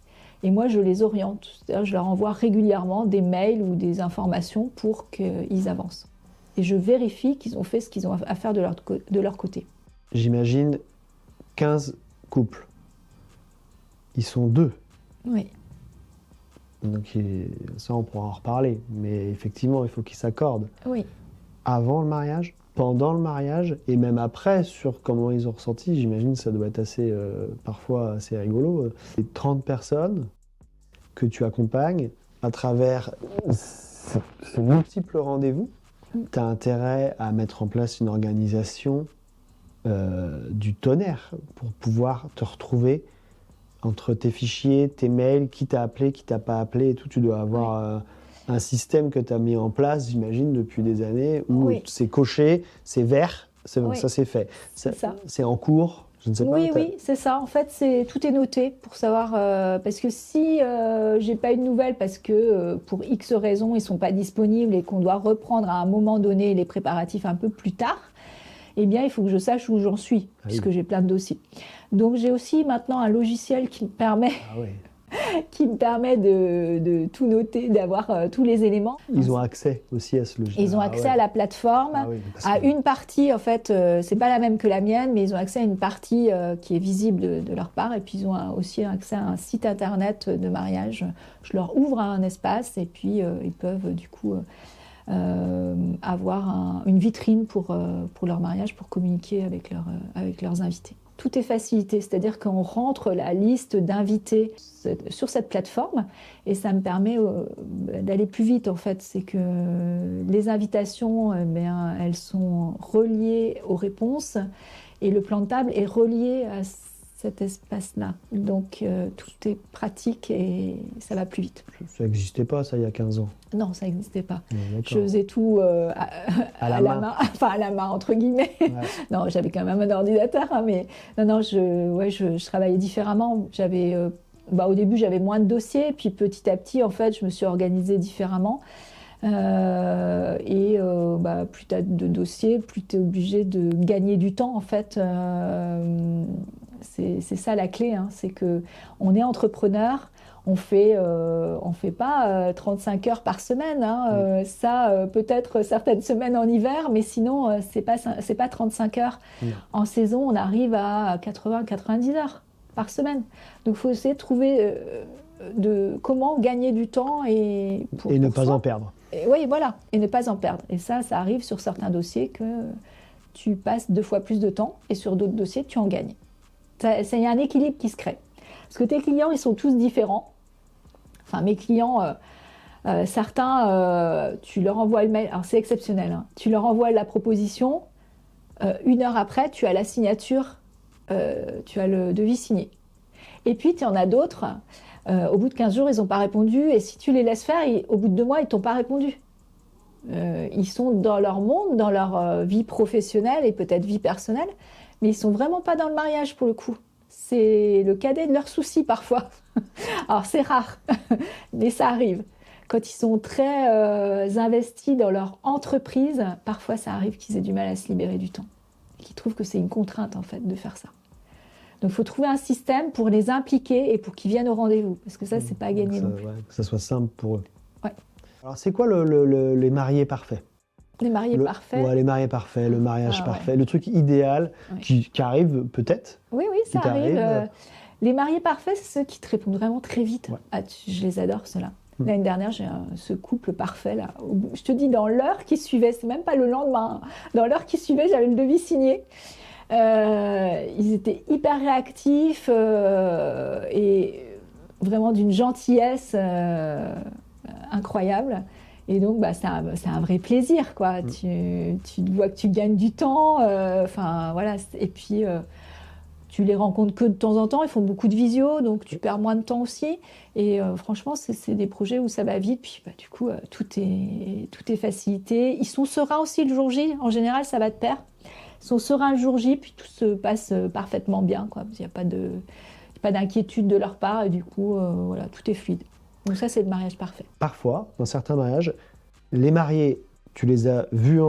Et moi, je les oriente. C'est-à-dire, je leur envoie régulièrement des mails ou des informations pour qu'ils avancent. Et je vérifie qu'ils ont fait ce qu'ils ont à faire de leur côté. J'imagine 15 couples. Ils sont 2. Oui. Donc ça, on pourra en reparler. Mais effectivement, il faut qu'ils s'accordent. Oui. Avant le mariage, pendant le mariage, et même après, sur comment ils ont ressenti, j'imagine que ça doit être parfois assez rigolo. Les 30 personnes que tu accompagnes à travers ces multiples rendez-vous, tu as intérêt à mettre en place une organisation du tonnerre pour pouvoir te retrouver entre tes fichiers, tes mails, qui t'a appelé, qui t'a pas appelé et tout. Tu dois avoir un système que tu as mis en place, j'imagine, depuis des années, où c'est coché, c'est vert, ça c'est fait. C'est en cours. Je ne sais pas. Oui, c'est ça. En fait, tout est noté pour savoir. Parce que si j'ai pas eu de nouvelles, parce que pour X raisons, ils sont pas disponibles et qu'on doit reprendre à un moment donné les préparatifs un peu plus tard, eh bien, il faut que je sache où j'en suis, puisque j'ai plein de dossiers. Donc, j'ai aussi maintenant un logiciel qui me permet. de tout noter, d'avoir tous les éléments. Ils ont accès aussi à ce logiciel. Ils ont accès à la plateforme, à une partie, en fait, c'est pas la même que la mienne, mais ils ont accès à une partie qui est visible de leur part, et puis ils ont aussi accès à un site internet de mariage. Je leur ouvre un espace, et puis ils peuvent du coup avoir une vitrine pour leur mariage, pour communiquer avec leurs invités. Tout est facilité, c'est-à-dire qu'on rentre la liste d'invités sur cette plateforme et ça me permet d'aller plus vite en fait. C'est que les invitations, elles sont reliées aux réponses et le plan de table est relié à cet espace-là. Donc tout est pratique et ça va plus vite. Ça n'existait pas ça il y a 15 ans? Non, ça n'existait pas. Je faisais tout à la main, enfin à la main entre guillemets. Non, j'avais quand même un ordinateur, hein, mais non, je travaillais différemment. J'avais au début, j'avais moins de dossiers, puis petit à petit, en fait, je me suis organisée différemment. Plus tu as de dossiers, plus tu es obligé de gagner du temps, en fait. C'est ça la clé, hein, c'est qu'on est entrepreneur, on fait pas 35 heures par semaine, hein, peut-être certaines semaines en hiver, mais sinon, c'est pas 35 heures. En saison, on arrive à 80-90 heures par semaine. Donc, il faut essayer de trouver comment gagner du temps et ne pas en perdre. Oui, voilà, et ne pas en perdre. Et ça arrive sur certains dossiers que tu passes 2 fois plus de temps, et sur d'autres dossiers, tu en gagnes. Il y a un équilibre qui se crée. Parce que tes clients, ils sont tous différents. Enfin, mes clients, certains, tu leur envoies le mail, alors c'est exceptionnel, hein, tu leur envoies la proposition, 1 heure après, tu as la signature, tu as le devis signé. Et puis, tu en as d'autres, au bout de 15 jours, ils n'ont pas répondu, et si tu les laisses faire, au bout de 2 mois, ils ne t'ont pas répondu. Ils sont dans leur monde, dans leur vie professionnelle et peut-être vie personnelle, mais ils ne sont vraiment pas dans le mariage pour le coup. C'est le cadet de leurs soucis parfois. Alors c'est rare, mais ça arrive. Quand ils sont très investis dans leur entreprise, parfois ça arrive qu'ils aient du mal à se libérer du temps. Qu'ils trouvent que c'est une contrainte en fait de faire ça. Donc il faut trouver un système pour les impliquer et pour qu'ils viennent au rendez-vous. Parce que ça, c'est pas à gagner non plus. Que ça soit simple pour eux. Ouais. Alors c'est quoi les mariés parfaits? Les mariés parfaits. Ouais, les mariés parfaits, le mariage parfait, le truc idéal qui arrive peut-être. Oui, ça arrive. Les mariés parfaits, c'est ceux qui te répondent vraiment très vite. Ouais. Je les adore, ceux-là. L'année dernière, j'ai ce couple parfait, là. Je te dis, dans l'heure qui suivait, c'est même pas le lendemain, hein. Dans l'heure qui suivait, j'avais le devis signé. Ils étaient hyper réactifs et vraiment d'une gentillesse incroyable. Et donc, c'est un vrai plaisir, quoi. Tu vois que tu gagnes du temps. Voilà. Et puis, tu les rencontres que de temps en temps. Ils font beaucoup de visio, donc tu perds moins de temps aussi. Et franchement, c'est des projets où ça va vite. Puis, du coup, tout est facilité. Ils sont sereins aussi le jour J. En général, ça va de pair. Ils sont sereins le jour J, puis tout se passe parfaitement bien, quoi. Il n'y a pas d'inquiétude de leur part. Et du coup, voilà, tout est fluide. Donc ça, c'est le mariage parfait. Parfois, dans certains mariages, les mariés, tu les as vus,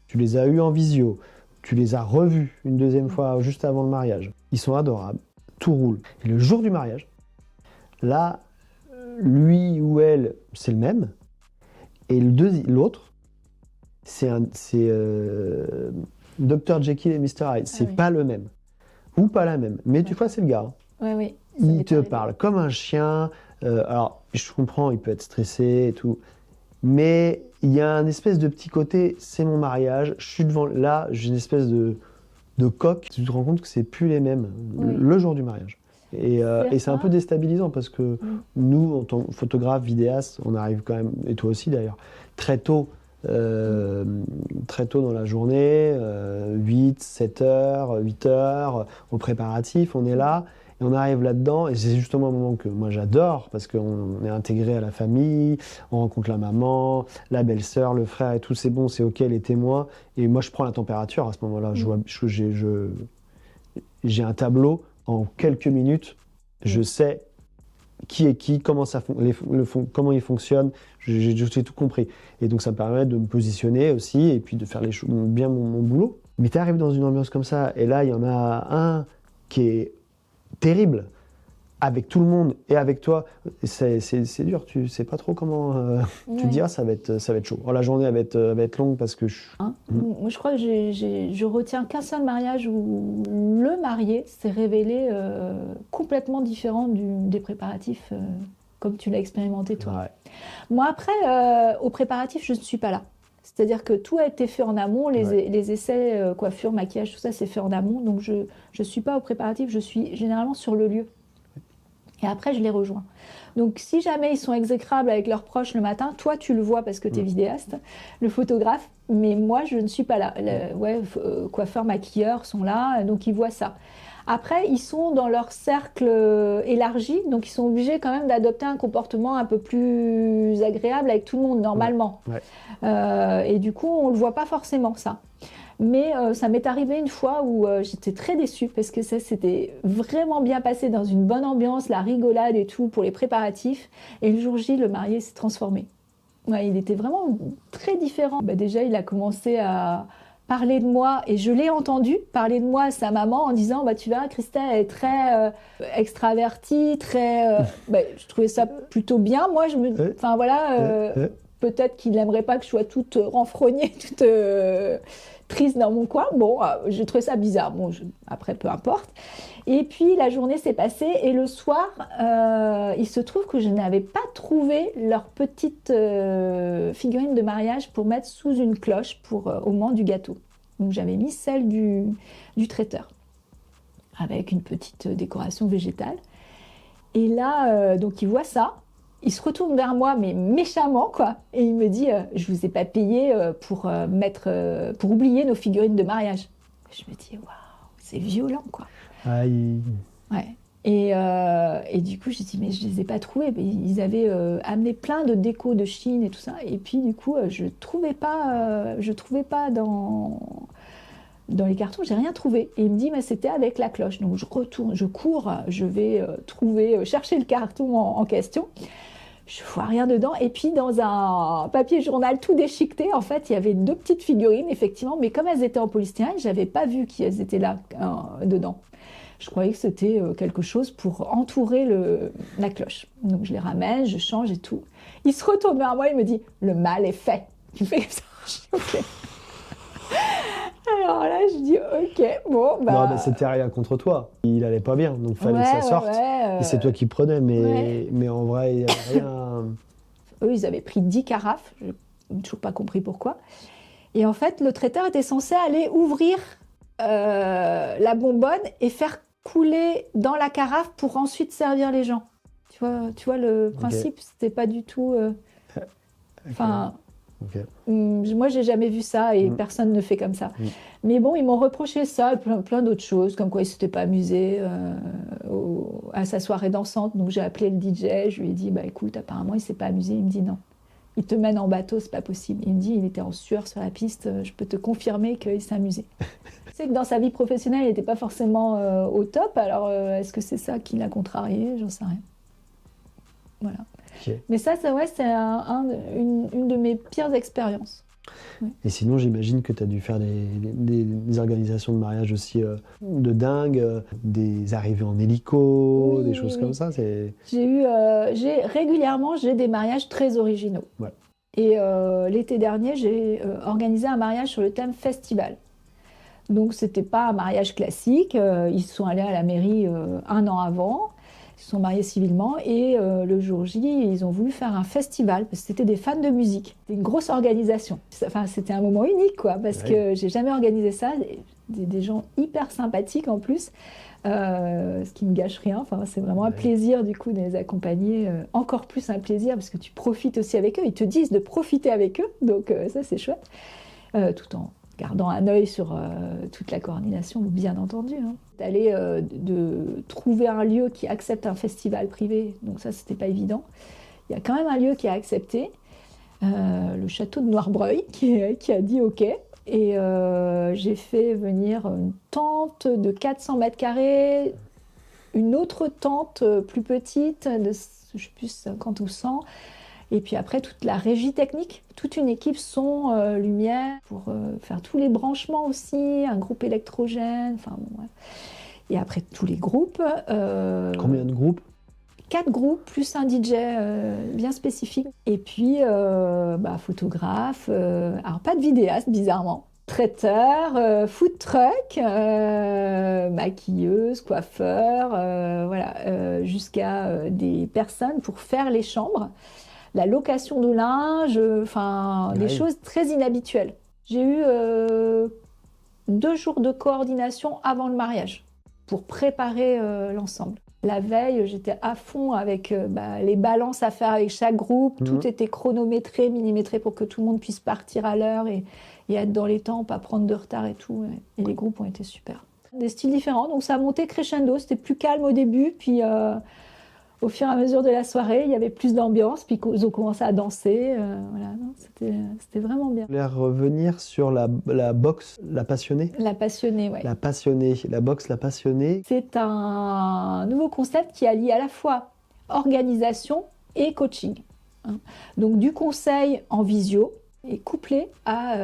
tu les as eus en visio, tu les as revus une deuxième fois juste avant le mariage. Ils sont adorables, tout roule. Et le jour du mariage, là, lui ou elle, c'est le même. Et l'autre, c'est Dr Jekyll et Mr Hyde. C'est pas le même. Ou pas la même. Mais tu vois, c'est le gars. Oui. Il te parle comme un chien. Alors, je comprends, il peut être stressé et tout. Mais il y a un espèce de petit côté, c'est mon mariage, je suis devant, là, j'ai une espèce de coque. Tu te rends compte que c'est plus les mêmes le jour du mariage. Et c'est un peu déstabilisant parce que nous, en tant que photographe, vidéaste, on arrive quand même, et toi aussi d'ailleurs, très tôt dans la journée, 8, 7 heures, 8 heures, au préparatif, on est là. Et on arrive là-dedans, et c'est justement un moment que moi j'adore, parce qu'on est intégré à la famille, on rencontre la maman, la belle-sœur, le frère et tout, c'est bon, c'est ok, les témoins. Et moi je prends la température à ce moment-là. J'ai un tableau, en quelques minutes, je sais qui est qui, comment il fonctionne, j'ai tout compris. Et donc ça me permet de me positionner aussi, et puis de faire bien mon boulot. Mais tu arrives dans une ambiance comme ça, et là il y en a un qui est terrible avec tout le monde et avec toi, c'est dur, tu sais pas trop comment tu te dis ça va être chaud. La journée va être longue parce que moi je crois que je retiens qu'un seul mariage où le marié s'est révélé complètement différent des préparatifs comme tu l'as expérimenté toi. Ouais. Moi après au préparatif je ne suis pas là. C'est-à-dire que tout a été fait en amont, les essais, coiffure, maquillage, tout ça, c'est fait en amont. Donc, je ne suis pas au préparatif, je suis généralement sur le lieu. Et après, je les rejoins. Donc, si jamais ils sont exécrables avec leurs proches le matin, toi, tu le vois parce que tu es vidéaste, le photographe, mais moi, je ne suis pas là. Coiffeur, maquilleur sont là, donc ils voient ça. Après, ils sont dans leur cercle élargi, donc ils sont obligés quand même d'adopter un comportement un peu plus agréable avec tout le monde, normalement. Ouais. Et du coup, on ne le voit pas forcément, ça. Mais ça m'est arrivé une fois où j'étais très déçue parce que ça s'était vraiment bien passé dans une bonne ambiance, la rigolade et tout pour les préparatifs. Et le jour J, le marié s'est transformé. Ouais, il était vraiment très différent. Bah, déjà, il a commencé à parler de moi et je l'ai entendu parler de moi à sa maman en disant bah, tu verras, Christelle elle est très extravertie, très. Bah, je trouvais ça plutôt bien. Moi, enfin voilà. Peut-être qu'il n'aimerait pas que je sois toute renfrognée, toute triste dans mon coin. Bon, j'ai trouvé ça bizarre. Bon, après, peu importe. Et puis, la journée s'est passée et le soir, il se trouve que je n'avais pas trouvé leur petite figurine de mariage pour mettre sous une cloche au moment du gâteau. Donc, j'avais mis celle du traiteur avec une petite décoration végétale. Et là, donc, il voit ça. Il se retourne vers moi, mais méchamment, quoi. Et il me dit, je vous ai pas payé pour oublier nos figurines de mariage. Je me dis, waouh, c'est violent, quoi. Aïe. Ouais. Et du coup, j'ai dit, mais je les ai pas trouvés. Mais ils avaient amené plein de déco de Chine et tout ça. Et puis, du coup, je trouvais pas dans les cartons, j'ai rien trouvé. Et il me dit, mais c'était avec la cloche. Donc, je retourne, je cours, je vais chercher le carton en question. Je vois rien dedans. Et puis, dans un papier journal tout déchiqueté, en fait, il y avait 2 petites figurines, effectivement. Mais comme elles étaient en polystyrène, je n'avais pas vu qu'elles étaient là, dedans. Je croyais que c'était quelque chose pour entourer la cloche. Donc, je les ramène, je change et tout. Il se retourne vers moi, il me dit, le mal est fait. Il fait comme ça. Je dis, OK. Alors là, je dis, OK, bon, bah... Non, mais c'était rien contre toi. Il allait pas bien, donc fallait que ça sorte. Et c'est toi qui prenais, mais en vrai, il n'y avait rien... Eux, ils avaient pris 10 carafes. Je n'ai toujours pas compris pourquoi. Et en fait, le traiteur était censé aller ouvrir la bonbonne et faire couler dans la carafe pour ensuite servir les gens. Tu vois le principe, c'était pas du tout... Enfin... Moi, j'ai jamais vu ça et personne ne fait comme ça. Mais bon, ils m'ont reproché ça et plein d'autres choses, comme quoi ils s'étaient pas amusés à sa soirée dansante. Donc j'ai appelé le DJ, je lui ai dit, bah écoute, apparemment il s'est pas amusé. Il me dit non, il te mène en bateau, c'est pas possible. Il me dit, il était en sueur sur la piste, je peux te confirmer qu'il s'est amusé. Je sais que dans sa vie professionnelle, il n'était pas forcément au top. Alors est-ce que c'est ça qui l'a contrarié? J'en sais rien. Voilà. Okay. Mais ça ouais, c'est une de mes pires expériences. Ouais. Et sinon, j'imagine que tu as dû faire des organisations de mariage aussi de dingue, des arrivées en hélico, des choses comme ça. Régulièrement, j'ai des mariages très originaux. Ouais. Et l'été dernier, j'ai organisé un mariage sur le thème festival. Donc, c'était pas un mariage classique. Ils sont allés à la mairie 1 an avant. Ils se sont mariés civilement et le jour J, ils ont voulu faire un festival parce que c'était des fans de musique. C'était une grosse organisation. Enfin, c'était un moment unique, quoi, parce que j'ai jamais organisé ça. Des gens hyper sympathiques en plus, ce qui me gâche rien. Enfin, c'est vraiment un plaisir du coup de les accompagner. Encore plus un plaisir parce que tu profites aussi avec eux. Ils te disent de profiter avec eux, donc ça c'est chouette. Tout en gardant un œil sur toute la coordination, bien entendu. D'aller de trouver un lieu qui accepte un festival privé, donc ça, c'était pas évident. Il y a quand même un lieu qui a accepté, le château de Noirbreuil, qui a dit OK. Et j'ai fait venir une tente de 400 mètres carrés, une autre tente plus petite, de je sais plus 50 ou 100. Et puis après, toute la régie technique, toute une équipe son, lumière, pour faire tous les branchements aussi, un groupe électrogène, enfin bon, ouais. Et après, tous les groupes. Combien de groupes? 4 groupes, plus un DJ bien spécifique. Et puis, photographe, alors pas de vidéaste, bizarrement. Traiteur, food truck, maquilleuse, coiffeur, voilà, jusqu'à des personnes pour faire les chambres. La location de linge, enfin des choses très inhabituelles. J'ai eu 2 jours de coordination avant le mariage pour préparer l'ensemble. La veille, j'étais à fond avec les balances à faire avec chaque groupe. Tout était chronométré, millimétré pour que tout le monde puisse partir à l'heure et être dans les temps, pas prendre de retard et tout. Et les groupes ont été super. Des styles différents, donc ça a monté crescendo. C'était plus calme au début, puis Au fur et à mesure de la soirée, il y avait plus d'ambiance, puis ils ont commencé à danser. Voilà, non, c'était vraiment bien. Je voulais revenir sur la boxe, la passionnée. La passionnée, ouais. La passionnée, la boxe, la passionnée. C'est un nouveau concept qui allie à la fois organisation et coaching. Donc du conseil en visio est couplé à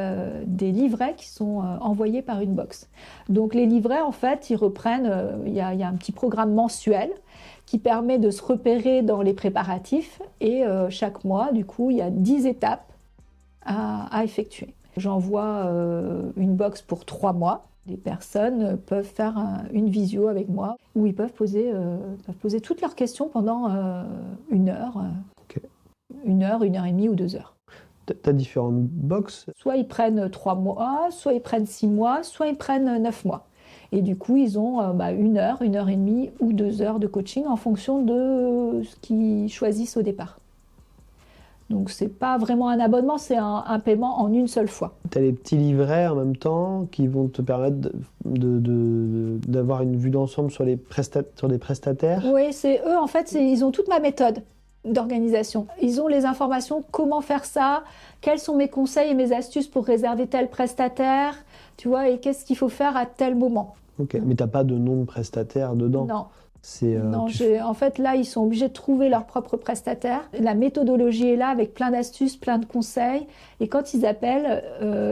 des livrets qui sont envoyés par une box. Donc les livrets, en fait, ils reprennent, il y a un petit programme mensuel qui permet de se repérer dans les préparatifs et chaque mois, du coup, il y a 10 étapes à effectuer. J'envoie une box pour 3 mois. Les personnes peuvent faire une visio avec moi où ils peuvent poser toutes leurs questions pendant 1 heure. Ok. 1 heure, 1 heure et demie ou 2 heures. Tu as différentes boxes. Soit ils prennent 3 mois, soit ils prennent 6 mois, soit ils prennent 9 mois. Et du coup, ils ont 1 heure, 1 heure et demie ou 2 heures de coaching en fonction de ce qu'ils choisissent au départ. Donc, ce n'est pas vraiment un abonnement, c'est un paiement en une seule fois. Tu as les petits livrets en même temps qui vont te permettre d'avoir une vue d'ensemble sur des prestataires. Oui, c'est eux, en fait, ils ont toute ma méthode d'organisation. Ils ont les informations, comment faire ça, quels sont mes conseils et mes astuces pour réserver tel prestataire, tu vois, et qu'est-ce qu'il faut faire à tel moment. Ok, mais tu n'as pas de nom de prestataire dedans. Non. Non, en fait, là, ils sont obligés de trouver leur propre prestataire. La méthodologie est là avec plein d'astuces, plein de conseils. Et quand ils appellent,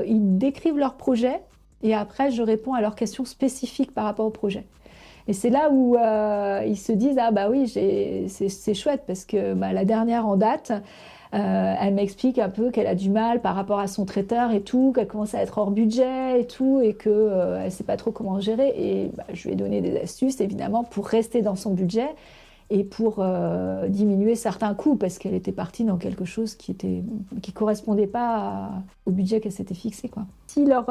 ils décrivent leur projet. Et après, je réponds à leurs questions spécifiques par rapport au projet. Et c'est là où ils se disent, ah bah oui, c'est chouette parce que la dernière en date, elle m'explique un peu qu'elle a du mal par rapport à son traiteur et tout, qu'elle commence à être hors budget et tout, et qu'elle ne sait pas trop comment gérer. Et je lui ai donné des astuces, évidemment, pour rester dans son budget et pour diminuer certains coûts, parce qu'elle était partie dans quelque chose qui correspondait pas au budget qu'elle s'était fixé, quoi. Si leur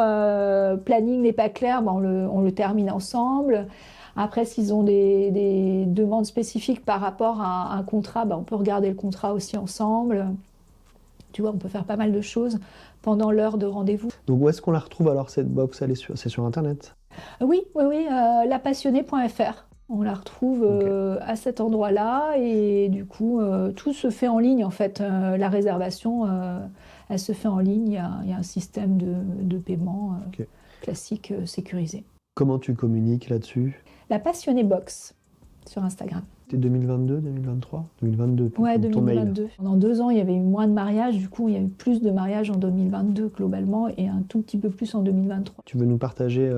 planning n'est pas clair, on le termine ensemble. Après, s'ils ont des demandes spécifiques par rapport à un contrat, on peut regarder le contrat aussi ensemble. Tu vois, on peut faire pas mal de choses pendant l'heure de rendez-vous. Donc où est-ce qu'on la retrouve alors, cette box? C'est sur Internet? Oui, lapassionnée.fr. On la retrouve à cet endroit-là et du coup, tout se fait en ligne en fait. La réservation, elle se fait en ligne. Il y a un système de paiement classique sécurisé. Comment tu communiques là-dessus? La Passionnée Box sur Instagram. C'était 2022, 2023? 2022 pour Ouais, ton mail. 2022. Pendant 2 ans, il y avait eu moins de mariages. Du coup, il y a eu plus de mariages en 2022 globalement et un tout petit peu plus en 2023. Tu veux nous partager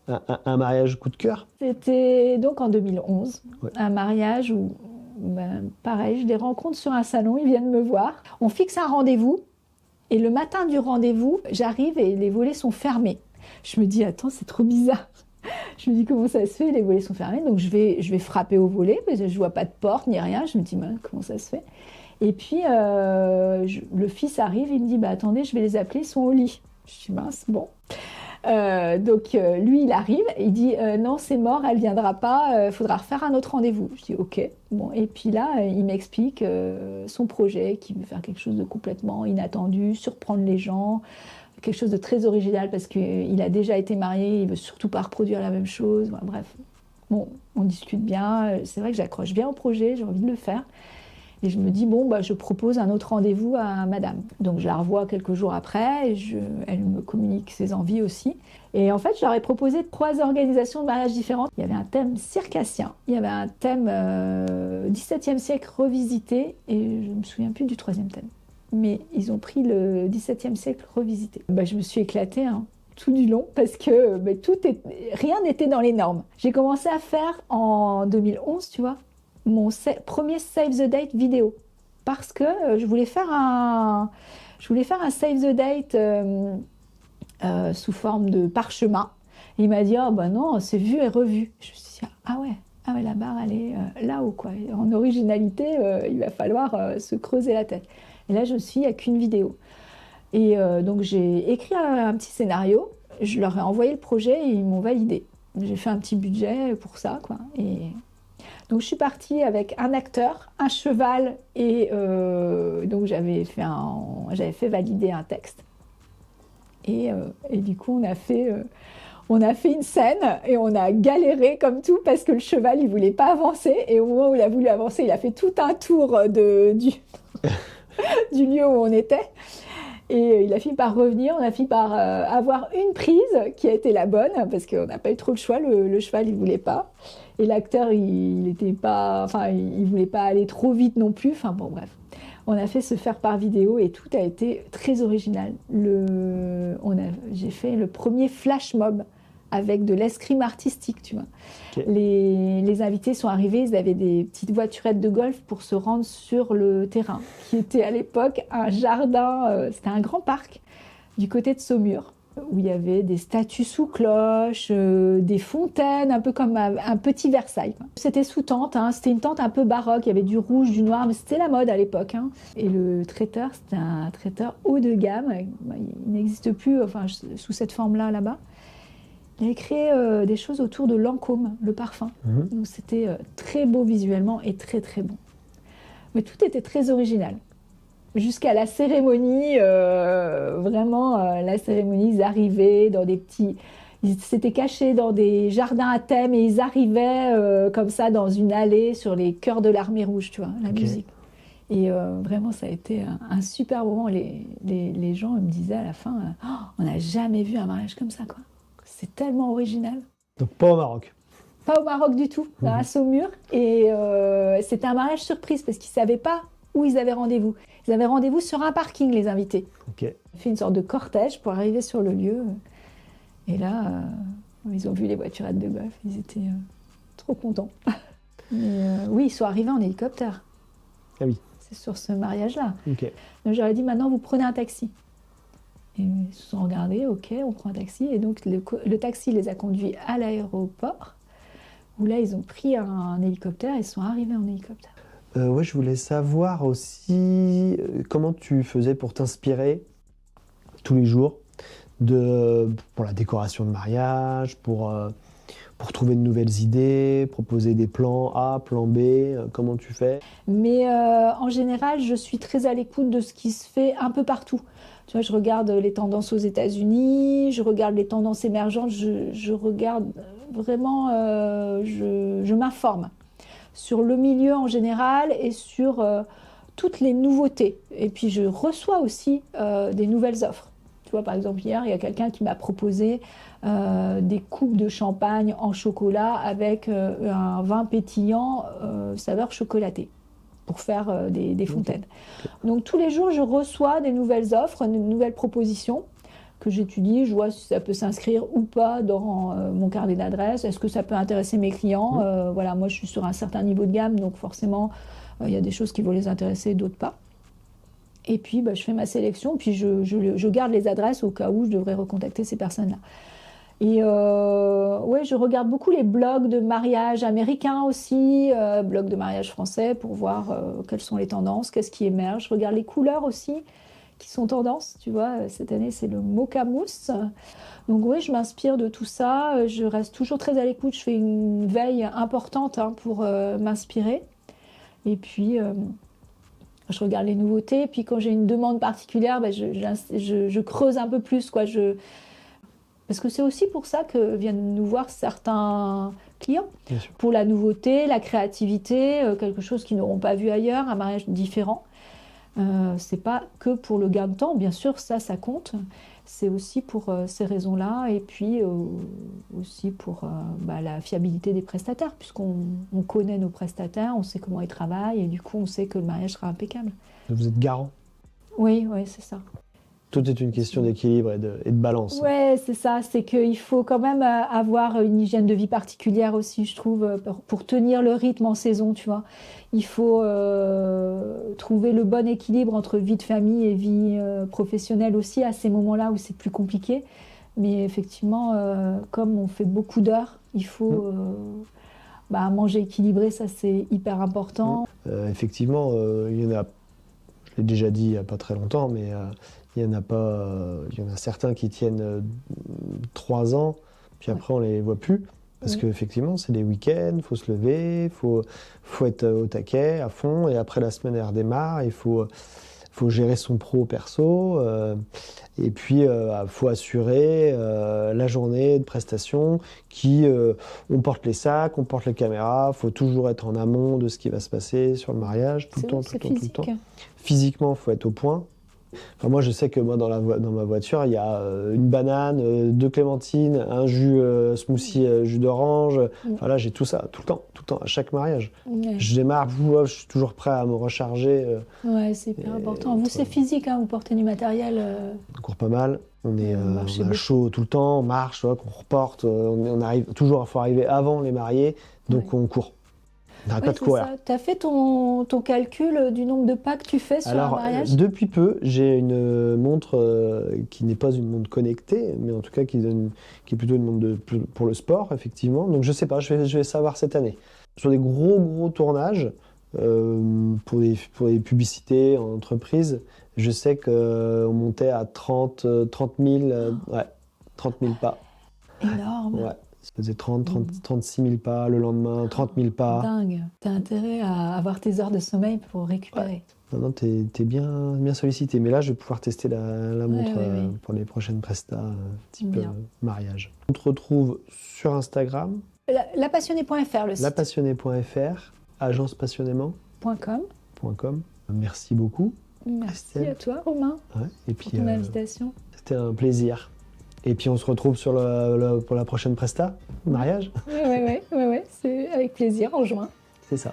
un mariage coup de cœur? C'était donc en 2011, Ouais. un mariage où, pareil, je les rencontre sur un salon, ils viennent me voir. On fixe un rendez-vous et le matin du rendez-vous, j'arrive et les volets sont fermés. Je me dis, attends, c'est trop bizarre. Je me dis, comment ça se fait? Les volets sont fermés. Donc, je vais frapper au volet, parce que je ne vois pas de porte ni rien. Je me dis, comment ça se fait? Et puis, le fils arrive, il me dit, attendez, je vais les appeler, ils sont au lit. Je dis, mince, bon. Donc, lui, il arrive, il dit, non, c'est mort, elle ne viendra pas, il faudra refaire un autre rendez-vous. Je dis, ok. Bon, et puis là, il m'explique son projet, qu'il veut faire quelque chose de complètement inattendu, surprendre les gens, quelque chose de très original parce qu'il a déjà été marié, il veut surtout pas reproduire la même chose. Bref, bon, on discute bien. C'est vrai que j'accroche bien au projet, j'ai envie de le faire. Et je me dis, je propose un autre rendez-vous à madame. Donc je la revois quelques jours après, et elle me communique ses envies aussi. Et en fait, je leur ai proposé 3 organisations de mariage différentes. Il y avait un thème circassien, il y avait un thème 17e siècle revisité, et je ne me souviens plus du 3e thème. Mais ils ont pris le 17e siècle revisité. Je me suis éclatée tout du long parce que rien n'était dans les normes. J'ai commencé à faire en 2011, tu vois, mon premier Save the Date vidéo parce que je voulais faire un Save the Date sous forme de parchemin. Et il m'a dit, non, c'est vu et revu. Je me suis dit, ah ouais, la barre, elle est là-haut, quoi. En originalité, il va falloir se creuser la tête. Et là, je me suis dit, il n'y a qu'une vidéo. Et donc, j'ai écrit un petit scénario, je leur ai envoyé le projet et ils m'ont validé. J'ai fait un petit budget pour ça, quoi. Et donc, je suis partie avec un acteur, un cheval, et donc j'avais fait valider un texte. Et du coup, On a fait une scène et on a galéré comme tout parce que le cheval, il voulait pas avancer. Et au moment où il a voulu avancer, il a fait tout un tour du lieu où on était. Et il a fini par revenir, on a fini par avoir une prise qui a été la bonne, parce qu'on n'a pas eu trop le choix, le cheval il voulait pas. Et l'acteur il était pas, enfin il voulait pas aller trop vite non plus, enfin bon bref. On a fait se faire par vidéo et tout a été très original. J'ai fait le premier flash mob avec de l'escrime artistique, tu vois. Ok. Les invités sont arrivés, ils avaient des petites voiturettes de golf pour se rendre sur le terrain, qui était à l'époque un jardin, c'était un grand parc du côté de Saumur, où il y avait des statues sous cloche, des fontaines, un peu comme un petit Versailles, quoi. C'était sous tente, hein, c'était une tente un peu baroque, il y avait du rouge, du noir, mais c'était la mode à l'époque, hein. Et le traiteur, c'était un traiteur haut de gamme, il n'existe plus enfin, sous cette forme-là, là-bas. Il avait créé des choses autour de Lancôme, le parfum. Donc c'était très beau visuellement et très très bon. Mais tout était très original. Jusqu'à la cérémonie, vraiment la cérémonie, ils arrivaient dans des petits... Ils s'étaient cachés dans des jardins à thème et ils arrivaient comme ça dans une allée sur les chœurs de l'Armée Rouge, tu vois, la musique. Et vraiment, ça a été un super moment. Les gens me disaient à la fin, oh, on n'a jamais vu un mariage comme ça, quoi. C'est tellement original. Donc pas au Maroc. Pas au Maroc du tout, à Saumur. Et c'était un mariage surprise parce qu'ils ne savaient pas où ils avaient rendez-vous. Ils avaient rendez-vous sur un parking, les invités. Ok. On a fait une sorte de cortège pour arriver sur le lieu. Et là, ils ont vu les voiturettes de golf. Ils étaient trop contents. Mais, oui, ils sont arrivés en hélicoptère. Ah oui. C'est sur ce mariage-là. Ok. Donc j'aurais dit, maintenant, vous prenez un taxi. Et ils se sont regardés, ok, on prend un taxi. Et donc le taxi les a conduits à l'aéroport, où là, ils ont pris un hélicoptère et sont arrivés en hélicoptère. Ouais, je voulais savoir aussi comment tu faisais pour t'inspirer tous les jours pour la décoration de mariage, pour trouver de nouvelles idées, proposer des plans A, plan B, comment tu fais? Mais en général, je suis très à l'écoute de ce qui se fait un peu partout. Tu vois, je regarde les tendances aux États-Unis, je regarde les tendances émergentes, je regarde vraiment, je m'informe sur le milieu en général et sur toutes les nouveautés. Et puis je reçois aussi des nouvelles offres. Tu vois, par exemple, hier, il y a quelqu'un qui m'a proposé des coupes de champagne en chocolat avec un vin pétillant saveur chocolatée pour faire des fontaines. Donc tous les jours, je reçois des nouvelles offres, de nouvelles propositions que j'étudie, je vois si ça peut s'inscrire ou pas dans mon carnet d'adresses, est-ce que ça peut intéresser mes clients. Voilà, moi je suis sur un certain niveau de gamme, donc forcément il y a des choses qui vont les intéresser, d'autres pas. Et puis je fais ma sélection, puis je garde les adresses au cas où je devrais recontacter ces personnes-là. Et ouais, je regarde beaucoup les blogs de mariage américains aussi, blogs de mariage français pour voir quelles sont les tendances, qu'est-ce qui émerge. Je regarde les couleurs aussi qui sont tendances. Tu vois, cette année, c'est le mocha mousse. Donc oui, je m'inspire de tout ça. Je reste toujours très à l'écoute. Je fais une veille importante pour m'inspirer. Et puis, je regarde les nouveautés. Et puis, quand j'ai une demande particulière, je creuse un peu plus, quoi. Parce que c'est aussi pour ça que viennent nous voir certains clients. Bien sûr. Pour la nouveauté, la créativité, quelque chose qu'ils n'auront pas vu ailleurs, un mariage différent. C'est pas que pour le gain de temps, bien sûr, ça compte. C'est aussi pour ces raisons-là et puis aussi pour la fiabilité des prestataires, puisqu'on connaît nos prestataires, on sait comment ils travaillent et du coup, on sait que le mariage sera impeccable. Vous êtes garant. Oui, c'est ça. Tout est une question d'équilibre et de balance. Ouais, c'est ça. C'est qu'il faut quand même avoir une hygiène de vie particulière aussi, je trouve, pour tenir le rythme en saison, tu vois. Il faut trouver le bon équilibre entre vie de famille et vie professionnelle aussi à ces moments-là où c'est plus compliqué. Mais effectivement, comme on fait beaucoup d'heures, il faut manger équilibré, ça c'est hyper important. Effectivement, il y en a, je l'ai déjà dit il n'y a pas très longtemps, mais il y en a certains qui tiennent 3 ans, puis après on les voit plus. Parce qu'effectivement, c'est des week-ends, il faut se lever, il faut être au taquet, à fond, et après la semaine elle redémarre, il faut faut gérer son pro-perso. Et puis, il faut assurer la journée de prestation on porte les sacs, on porte les caméras. Il faut toujours être en amont de ce qui va se passer sur le mariage, tout le temps, tout le temps. Physiquement, il faut être au point. Enfin, moi, je sais que moi, dans ma voiture, il y a une banane, 2 clémentines, un jus smoothie, jus d'orange. Enfin, là, j'ai tout ça, tout le temps, à chaque mariage. Ouais. Je démarre, je suis toujours prêt à me recharger. Ouais, c'est hyper important. Vous, c'est physique, hein, vous portez du matériel. On court pas mal, on marchez a beaucoup. chaud tout le temps, on marche, qu'on reporte. On arrive toujours, il faut arriver avant les mariés, donc on court. On n'arrête pas de courir. Tu as fait ton calcul du nombre de pas que tu fais sur un mariage? Depuis peu, j'ai une montre qui n'est pas une montre connectée, mais en tout cas qui est plutôt une montre pour le sport, effectivement. Donc je sais pas, je vais savoir cette année. Sur des gros tournages, pour des publicités en entreprise, je sais qu'on montait à 30 000 pas. Énorme. Ouais. Ça faisait 36 000 pas le lendemain, 30 000 pas. Dingue. Tu as intérêt à avoir tes heures de sommeil pour récupérer. Ouais. Non, t'es bien sollicité. Mais là, je vais pouvoir tester la montre pour les prochaines prestas, type mariage. On te retrouve sur Instagram. Lapassionnée.fr, le site. Lapassionnée.fr, agencepassionnément.com. Merci beaucoup. Merci Estelle. à toi, Romain, et pour ton invitation. C'était un plaisir. Et puis on se retrouve pour la prochaine presta, mariage. Oui, c'est avec plaisir, en juin. C'est ça.